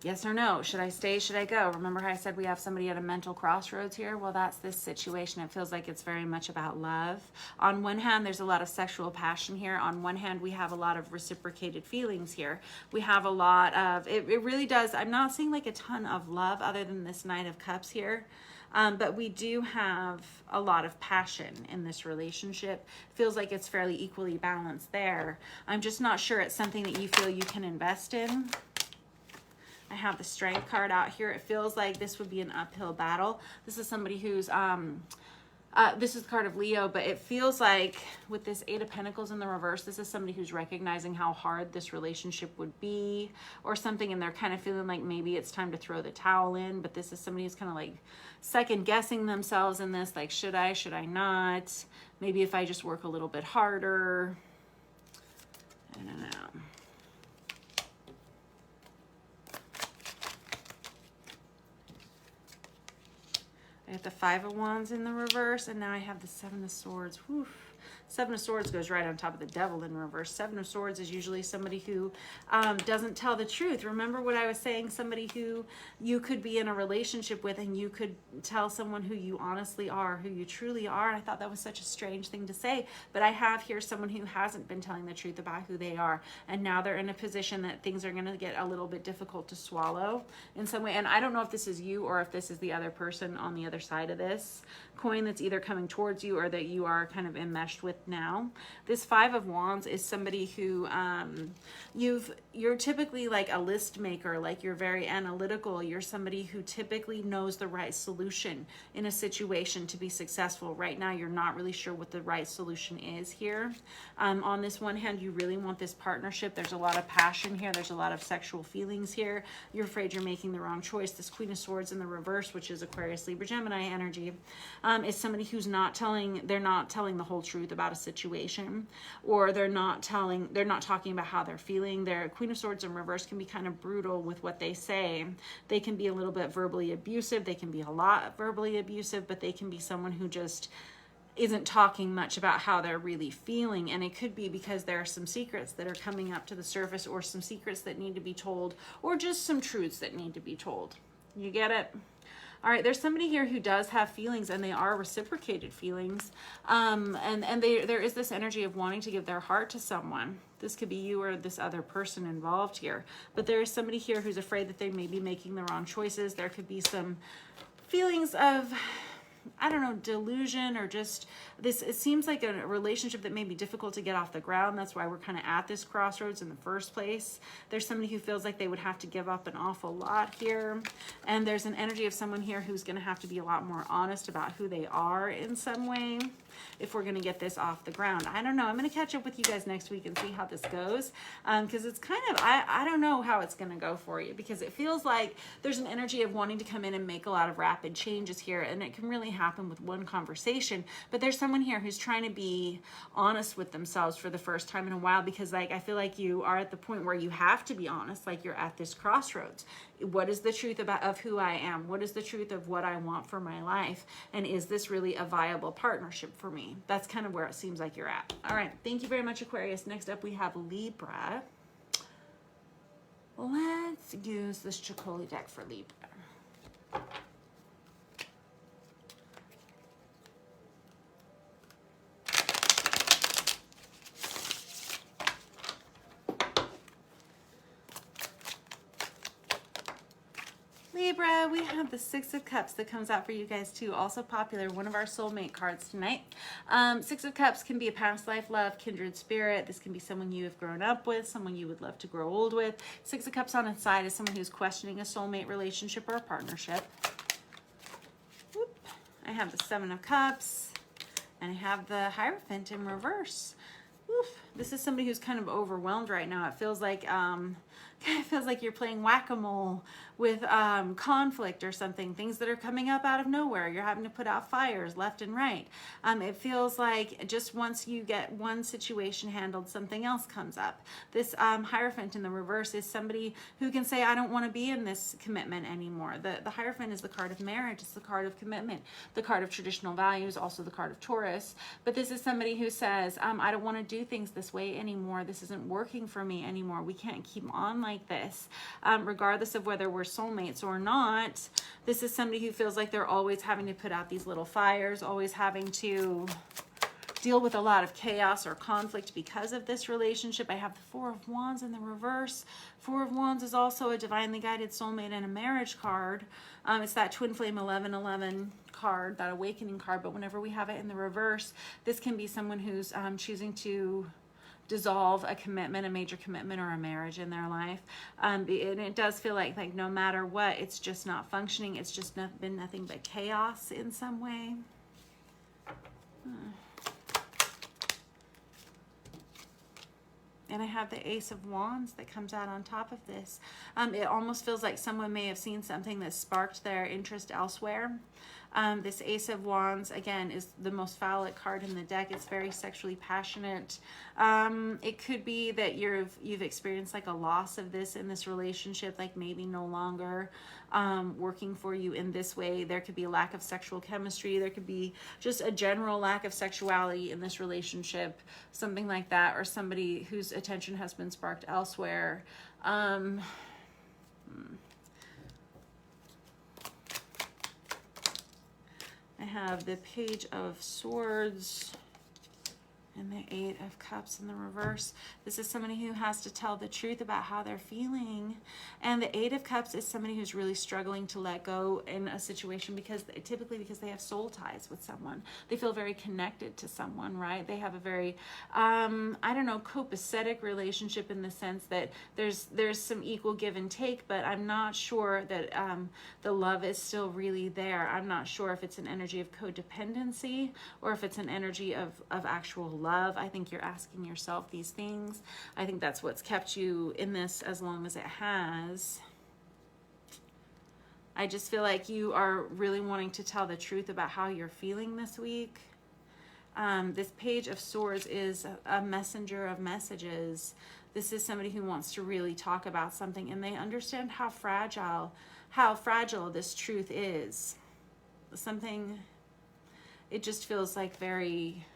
yes or no. Should I stay? Should I go? Remember how I said we have somebody at a mental crossroads here? Well, that's this situation. It feels like it's very much about love. On one hand, there's a lot of sexual passion here. On one hand, we have a lot of reciprocated feelings here. We have a lot of, it really does, I'm not seeing like a ton of love other than this Knight of Cups here. But we do have a lot of passion in this relationship. Feels like it's fairly equally balanced there. I'm just not sure it's something that you feel you can invest in. I have the Strength card out here. It feels like this would be an uphill battle. This is somebody who's, this is the card of Leo, but it feels like with this Eight of Pentacles in the reverse, this is somebody who's recognizing how hard this relationship would be or something, and they're kind of feeling like maybe it's time to throw the towel in, but this is somebody who's kind of like second guessing themselves in this, like, should I not? Maybe if I just work a little bit harder. I don't know. I have the Five of Wands in the reverse, and now I have the Seven of Swords. Whew. Seven of Swords goes right on top of the Devil in reverse. Seven of Swords is usually somebody who doesn't tell the truth. Remember what I was saying? Somebody who you could be in a relationship with, and you could tell someone who you honestly are, who you truly are. And I thought that was such a strange thing to say, but I have here someone who hasn't been telling the truth about who they are, and now they're in a position that things are going to get a little bit difficult to swallow in some way. And I don't know if this is you or if this is the other person on the other side of this coin that's either coming towards you or that you are kind of enmeshed with now. This Five of Wands is somebody who you're typically like a list maker, like you're very analytical. You're somebody who typically knows the right solution in a situation to be successful. Right now, you're not really sure what the right solution is here. On this one hand, you really want this partnership. There's a lot of passion here. There's a lot of sexual feelings here. You're afraid you're making the wrong choice. This Queen of Swords in the reverse, which is Aquarius, Libra, Gemini energy, is somebody who's not telling the whole truth about a situation, or they're not talking about how they're feeling. Their Queen of Swords in reverse can be kind of brutal with what they say. They can be a little bit verbally abusive. They can be a lot verbally abusive, but they can be someone who just isn't talking much about how they're really feeling. And it could be because there are some secrets that are coming up to the surface, or some secrets that need to be told, or just some truths that need to be told. You get it? All right, there's somebody here who does have feelings, and they are reciprocated feelings. And there is this energy of wanting to give their heart to someone. This could be you or this other person involved here. But there is somebody here who's afraid that they may be making the wrong choices. There could be some feelings of I don't know, delusion, or just this, it seems like a relationship that may be difficult to get off the ground. That's why we're kind of at this crossroads in the first place. There's somebody who feels like they would have to give up an awful lot here. And there's an energy of someone here who's going to have to be a lot more honest about who they are in some way if we're going to get this off the ground. I don't know. I'm going to catch up with you guys next week and see how this goes, because it's kind of, I don't know how it's going to go for you, because it feels like there's an energy of wanting to come in and make a lot of rapid changes here, and it can really happen with one conversation. But there's someone here who's trying to be honest with themselves for the first time in a while, because like I feel like you are at the point where you have to be honest, like you're at this crossroads. What is the truth of who I am? What is the truth of what I want for my life? And is this really a viable partnership for me? That's kind of where it seems like you're at. All right. Thank you very much, Aquarius. Next up, we have Libra. Let's use this Chocoli deck for Libra. Libra, we have the Six of Cups that comes out for you guys too. Also popular, one of our soulmate cards tonight. Six of Cups can be a past life love, kindred spirit. This can be someone you have grown up with, someone you would love to grow old with. Six of Cups on its side is someone who's questioning a soulmate relationship or a partnership. Whoop. I have the Seven of Cups, and I have the Hierophant in reverse. Oof. This is somebody who's kind of overwhelmed right now. It feels like you're playing whack-a-mole with conflict or something, things that are coming up out of nowhere. You're having to put out fires left and right. It feels like just once you get one situation handled, something else comes up. This Hierophant in the reverse is somebody who can say, I don't want to be in this commitment anymore. The Hierophant is the card of marriage. It's the card of commitment, the card of traditional values, also the card of Taurus. But this is somebody who says, I don't want to do things this way anymore. This isn't working for me anymore. We can't keep on like this. Regardless of whether we're soulmates or not, this is somebody who feels like they're always having to put out these little fires, always having to deal with a lot of chaos or conflict because of this relationship. I have the Four of Wands in the reverse. Four of Wands is also a divinely guided soulmate and a marriage card. It's that twin flame 1111 card, that awakening card, but whenever we have it in the reverse, this can be someone who's choosing to dissolve a commitment, a major commitment or a marriage in their life. And it does feel like no matter what, it's just not functioning. It's just been nothing but chaos in some way. And I have the Ace of Wands that comes out on top of this. It almost feels like someone may have seen something that sparked their interest elsewhere. This Ace of Wands, again, is the most phallic card in the deck. It's very sexually passionate. It could be that you've experienced like a loss of this in this relationship, like maybe no longer working for you in this way. There could be a lack of sexual chemistry. There could be just a general lack of sexuality in this relationship, something like that, or somebody whose attention has been sparked elsewhere. I have the Page of Swords and the Eight of Cups in the reverse. This is somebody who has to tell the truth about how they're feeling. And the Eight of Cups is somebody who's really struggling to let go in a situation because they have soul ties with someone. They feel very connected to someone, right? They have a very, copacetic relationship in the sense that there's some equal give and take, but I'm not sure that the love is still really there. I'm not sure if it's an energy of codependency or if it's an energy of actual love. I think you're asking yourself these things. I think that's what's kept you in this as long as it has. I just feel like you are really wanting to tell the truth about how you're feeling this week. This Page of Swords is a messenger of messages. This is somebody who wants to really talk about something, and they understand how fragile this truth is. It just feels like very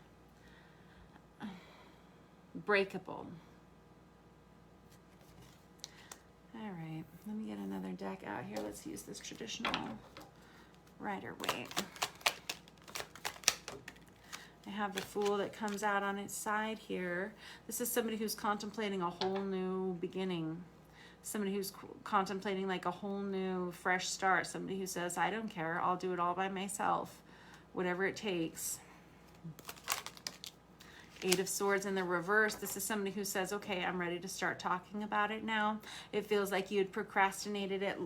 breakable. All right, let me get another deck out here. Let's use this traditional Rider-Waite. I have the Fool that comes out on its side here. This is somebody who's contemplating a whole new beginning. Somebody who's contemplating like a whole new fresh start. Somebody who says, I don't care, I'll do it all by myself. whatever it takes. Eight of Swords in the reverse. This is somebody who says, okay, I'm ready to start talking about it now. It feels like you had procrastinated it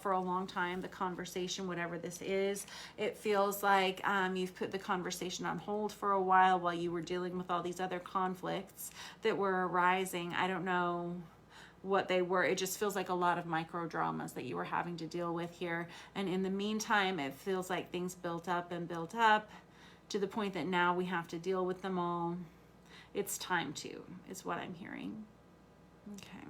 for a long time, the conversation, whatever this is. It feels like you've put the conversation on hold for a while you were dealing with all these other conflicts that were arising. I don't know what they were. It just feels like a lot of micro dramas that you were having to deal with here. And in the meantime, it feels like things built up and built up to the point that now we have to deal with them all. It's time to, is what I'm hearing. Okay.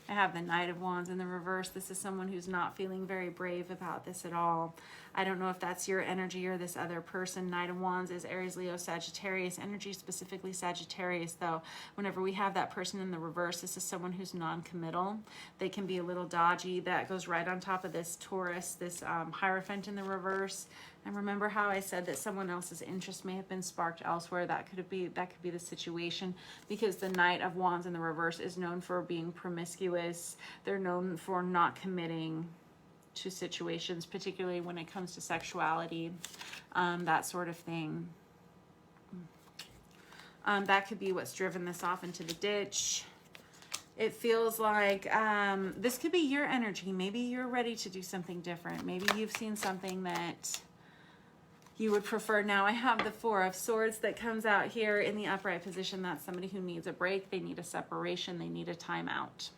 I have the Knight of Wands in the reverse. This is someone who's not feeling very brave about this at all. I don't know if that's your energy or this other person. Knight of Wands is Aries, Leo, Sagittarius energy, specifically Sagittarius, though. Whenever we have that person in the reverse, this is someone who's non-committal. They can be a little dodgy. That goes right on top of this Taurus, this Hierophant in the reverse. And remember how I said that someone else's interest may have been sparked elsewhere? That could be the situation, because the Knight of Wands in the reverse is known for being promiscuous. They're known for not committing to situations, particularly when it comes to sexuality, that sort of thing. That could be what's driven this off into the ditch. It feels like this could be your energy. Maybe you're ready to do something different. Maybe you've seen something that you would prefer. Now I have the Four of Swords that comes out here in the upright position. That's somebody who needs a break. They need a separation. They need a timeout.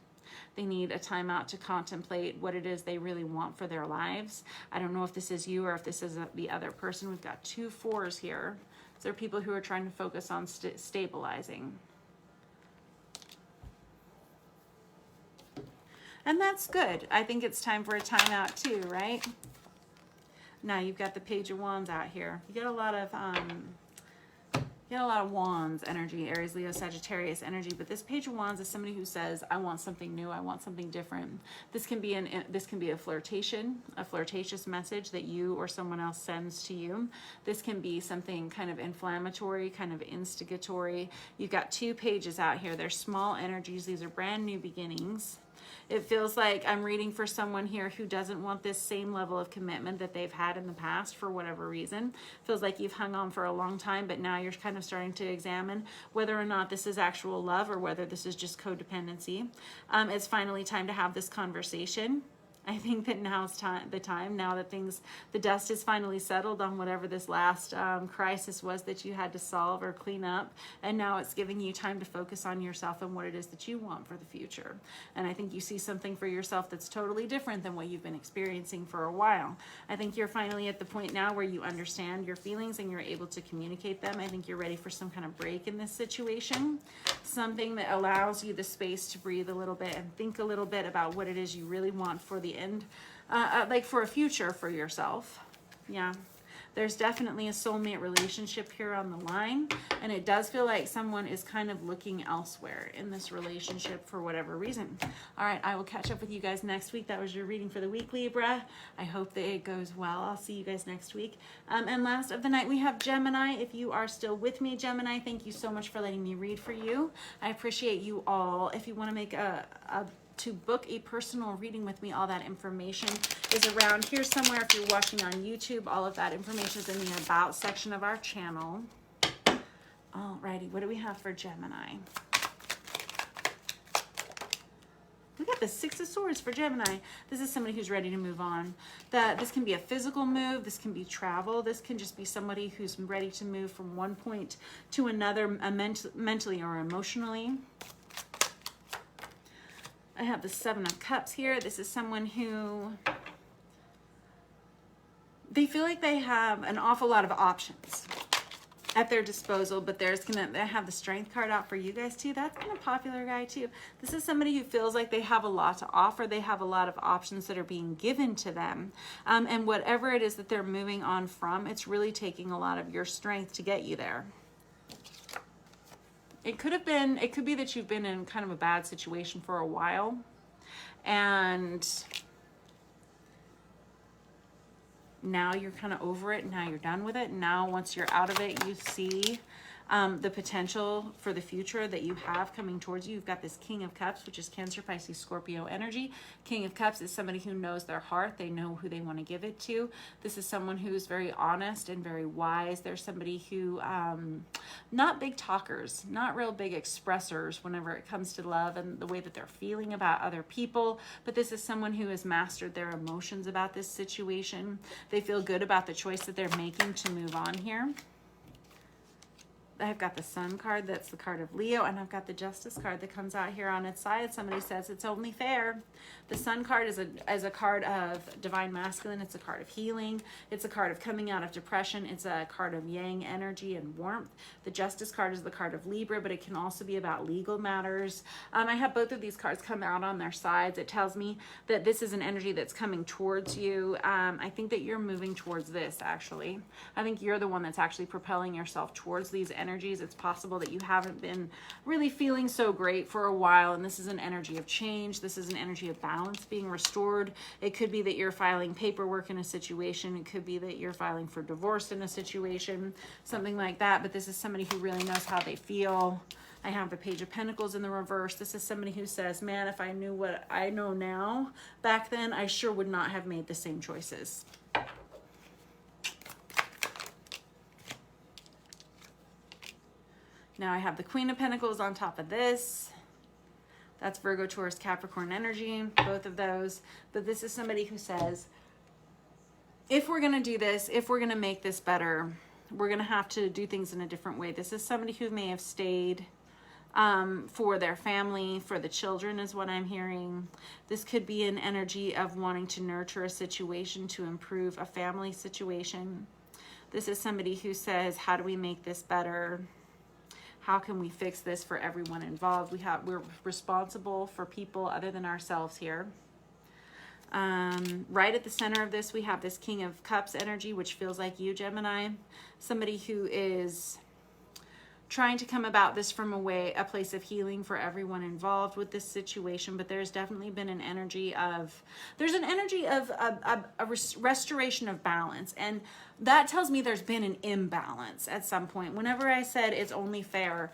They need a timeout to contemplate what it is they really want for their lives. I don't know if this is you or if this is the other person. We've got 2 fours here. So there are people who are trying to focus on stabilizing. And that's good. I think it's time for a timeout too, right? Now you've got the Page of Wands out here. You get a lot of Wands energy, Aries, Leo, Sagittarius energy. But this Page of Wands is somebody who says, "I want something new. I want something different." This can be a flirtatious message that you or someone else sends to you. This can be something kind of inflammatory, kind of instigatory. You've got 2 pages out here. They're small energies. These are brand new beginnings. It feels like I'm reading for someone here who doesn't want this same level of commitment that they've had in the past for whatever reason. Feels like you've hung on for a long time, but now you're kind of starting to examine whether or not this is actual love or whether this is just codependency. It's finally time to have this conversation. I think that now's the time, now that the dust is finally settled on whatever this last crisis was that you had to solve or clean up. And now it's giving you time to focus on yourself and what it is that you want for the future. And I think you see something for yourself that's totally different than what you've been experiencing for a while. I think you're finally at the point now where you understand your feelings and you're able to communicate them. I think you're ready for some kind of break in this situation. Something that allows you the space to breathe a little bit and think a little bit about what it is you really want for the end, like for a future for yourself. Yeah, there's definitely a soulmate relationship here on the line, and it does feel like someone is kind of looking elsewhere in this relationship for whatever reason. All right, I will catch up with you guys next week. That was your reading for the week, Libra. I hope that it goes well. I'll see you guys next week. And last of the night, we have Gemini. If you are still with me, Gemini, thank you so much for letting me read for you. I appreciate you all. If you want to make to book a personal reading with me, all that information is around here somewhere. If you're watching on YouTube, all of that information is in the About section of our channel. Alrighty, what do we have for Gemini? We got the Six of Swords for Gemini. This is somebody who's ready to move on. This can be a physical move. This can be travel. This can just be somebody who's ready to move from one point to another, mentally or emotionally. I have the Seven of Cups here. This is someone who, they feel like they have an awful lot of options at their disposal, but they have the Strength card out for you guys too. That's been a popular guy too. This is somebody who feels like they have a lot to offer. They have a lot of options that are being given to them. And whatever it is that they're moving on from, it's really taking a lot of your strength to get you there. It could be that you've been in kind of a bad situation for a while, and now you're kind of over it. Now you're done with it. Now, once you're out of it, you see the potential for the future that you have coming towards you. You've got this King of Cups, which is Cancer, Pisces, Scorpio energy. King of Cups is somebody who knows their heart. They know who they want to give it to. This is someone who's very honest and very wise. There's somebody who, not big talkers, not real big expressors whenever it comes to love and the way that they're feeling about other people. But this is someone who has mastered their emotions about this situation. They feel good about the choice that they're making to move on here. I've got the Sun card, that's the card of Leo, and I've got the Justice card that comes out here on its side. Somebody says it's only fair. The Sun card is a card of divine masculine. It's a card of healing. It's a card of coming out of depression. It's a card of yang energy and warmth. The Justice card is the card of Libra, but it can also be about legal matters. I have both of these cards come out on their sides. It tells me that this is an energy that's coming towards you. I think that you're moving towards this, actually. I think you're the one that's actually propelling yourself towards these energies. It's possible that you haven't been really feeling so great for a while, and this is an energy of change. This is an energy of balance being restored. It could be that you're filing paperwork in a situation. It could be that you're filing for divorce in a situation, something like that. But this is somebody who really knows how they feel. I have the Page of Pentacles in the reverse. This is somebody who says, man, if I knew what I know now back then, I sure would not have made the same choices. Now I have the Queen of Pentacles on top of this. That's Virgo, Taurus, Capricorn energy, both of those. But this is somebody who says, if we're going to do this, if we're going to make this better, we're going to have to do things in a different way. This is somebody who may have stayed for their family, for the children is what I'm hearing. This could be an energy of wanting to nurture a situation to improve a family situation. This is somebody who says, how do we make this better? How can we fix this for everyone involved? We're responsible for people other than ourselves here. Right at the center of this, we have this King of Cups energy, which feels like you, Gemini. Somebody who is trying to come about this from a place of healing for everyone involved with this situation. But there's definitely been an energy of, a restoration of balance. And that tells me there's been an imbalance at some point. Whenever I said it's only fair,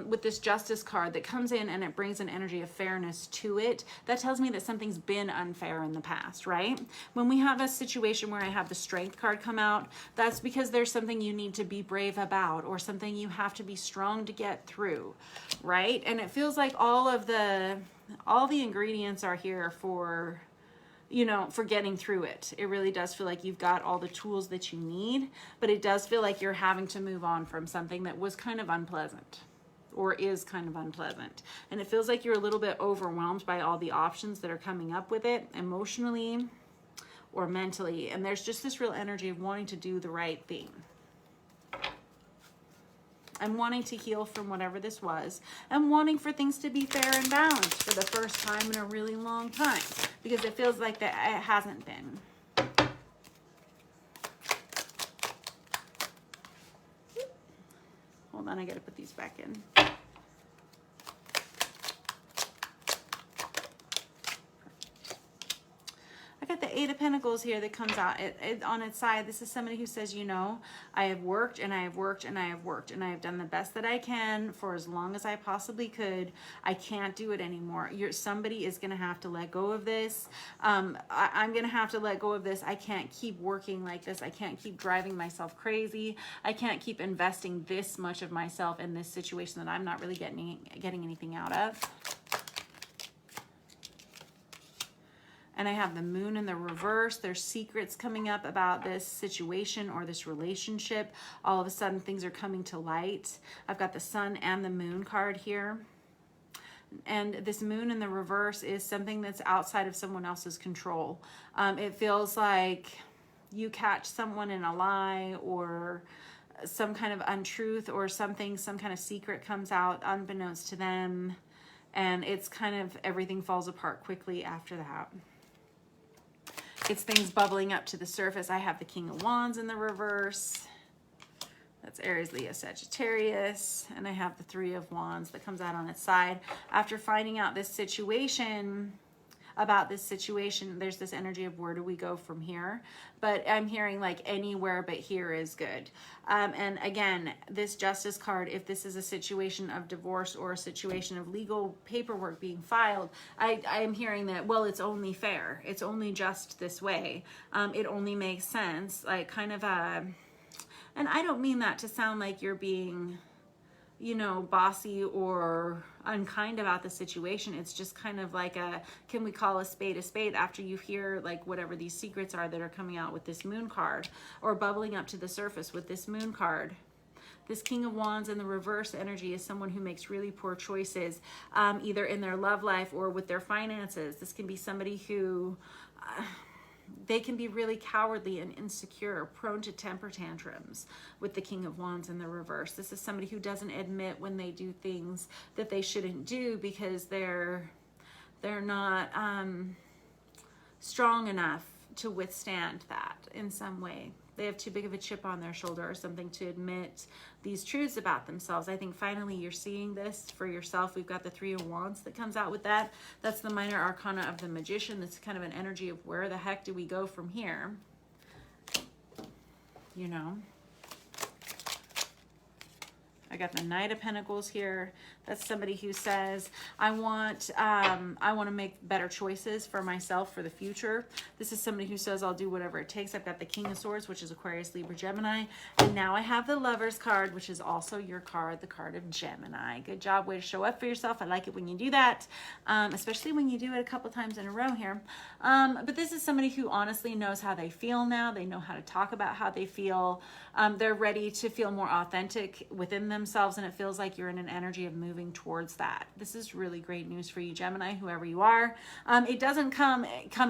with this Justice card that comes in and it brings an energy of fairness to it, that tells me that something's been unfair in the past, right? When we have a situation where I have the Strength card come out, that's because there's something you need to be brave about or something you have to be strong to get through, right? And it feels like all the ingredients are here for, for getting through it. It really does feel like you've got all the tools that you need, but it does feel like you're having to move on from something that was kind of unpleasant or is kind of unpleasant. And it feels like you're a little bit overwhelmed by all the options that are coming up with it emotionally or mentally. And there's just this real energy of wanting to do the right thing. I'm wanting to heal from whatever this was. I'm wanting for things to be fair and balanced for the first time in a really long time, because it feels like that it hasn't been. Hold on, I gotta put these back in. I got the Eight of Pentacles here that comes out on its side. This is somebody who says, I have worked and I have worked and I have worked and I have done the best that I can for as long as I possibly could. I can't do it anymore. Somebody is going to have to let go of this. I'm going to have to let go of this. I can't keep working like this. I can't keep driving myself crazy. I can't keep investing this much of myself in this situation that I'm not really getting anything out of. And I have the Moon in the reverse. There's secrets coming up about this situation or this relationship. All of a sudden, things are coming to light. I've got the Sun and the Moon card here. And this Moon in the reverse is something that's outside of someone else's control. It feels like you catch someone in a lie or some kind of untruth or something, some kind of secret comes out unbeknownst to them. And it's kind of, everything falls apart quickly after that. It's things bubbling up to the surface. I have the King of Wands in the reverse. That's Aries, Leo, Sagittarius. And I have the Three of Wands that comes out on its side. After finding out this situation, about this situation. There's this energy of where do we go from here? But I'm hearing like anywhere but here is good. And again, this Justice card, if this is a situation of divorce or a situation of legal paperwork being filed, I am hearing that, well, it's only fair. It's only just this way. It only makes sense. Like kind of a, and I don't mean that to sound like you're being, you know, bossy or unkind about the situation. It's just kind of like a, can we call a spade after you hear like whatever these secrets are that are coming out with this Moon card or bubbling up to the surface with this Moon card. This King of Wands in the reverse energy is someone who makes really poor choices, either in their love life or with their finances. This can be somebody who they can be really cowardly and insecure, prone to temper tantrums with the King of Wands in the reverse. This is somebody who doesn't admit when they do things that they shouldn't do because they're not strong enough to withstand that in some way. They have too big of a chip on their shoulder or something to admit these truths about themselves. I think finally you're seeing this for yourself. We've got the Three of Wands that comes out with that. That's the minor arcana of the Magician. That's kind of an energy of where the heck do we go from here? You know? I got the Knight of Pentacles here. That's somebody who says, I want to make better choices for myself for the future. This is somebody who says, I'll do whatever it takes. I've got the King of Swords, which is Aquarius, Libra, Gemini. And now I have the Lovers card, which is also your card, the card of Gemini. Good job. Way to show up for yourself. I like it when you do that, especially when you do it a couple times in a row here. But this is somebody who honestly knows how they feel now. They know how to talk about how they feel. They're ready to feel more authentic within themselves, and it feels like you're in an energy of moving towards that. This is really great news for you, Gemini, whoever you are. It doesn't come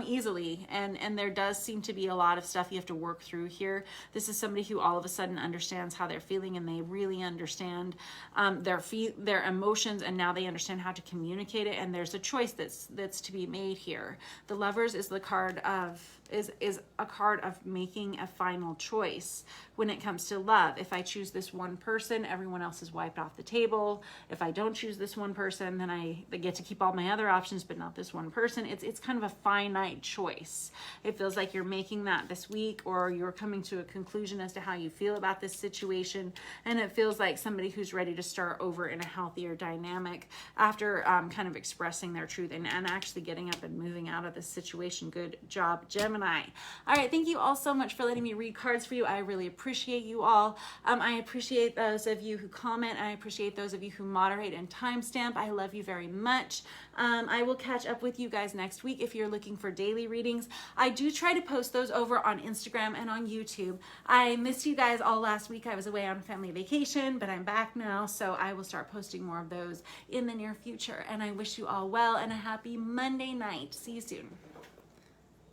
easily, and there does seem to be a lot of stuff you have to work through here. This is somebody who all of a sudden understands how they're feeling, and they really understand their emotions, and now they understand how to communicate it, and there's a choice that's to be made here. The Lovers is the card of is a card of making a final choice when it comes to love. If I choose this one person, everyone else is wiped off the table. If I don't choose this one person, then I get to keep all my other options, but not this one person. It's kind of a finite choice. It feels like you're making that this week, or you're coming to a conclusion as to how you feel about this situation. And it feels like somebody who's ready to start over in a healthier dynamic after kind of expressing their truth and actually getting up and moving out of this situation. Good job, Gemini. All right, thank you all so much for letting me read cards for you. I really appreciate you all. I appreciate those of you who comment. I appreciate those of you who moderate and timestamp. I love you very much. I will catch up with you guys next week if you're looking for daily readings. I do try to post those over on Instagram and on YouTube. I missed you guys all last week. I was away on family vacation, but I'm back now, so I will start posting more of those in the near future. And I wish you all well and a happy Monday night. See you soon.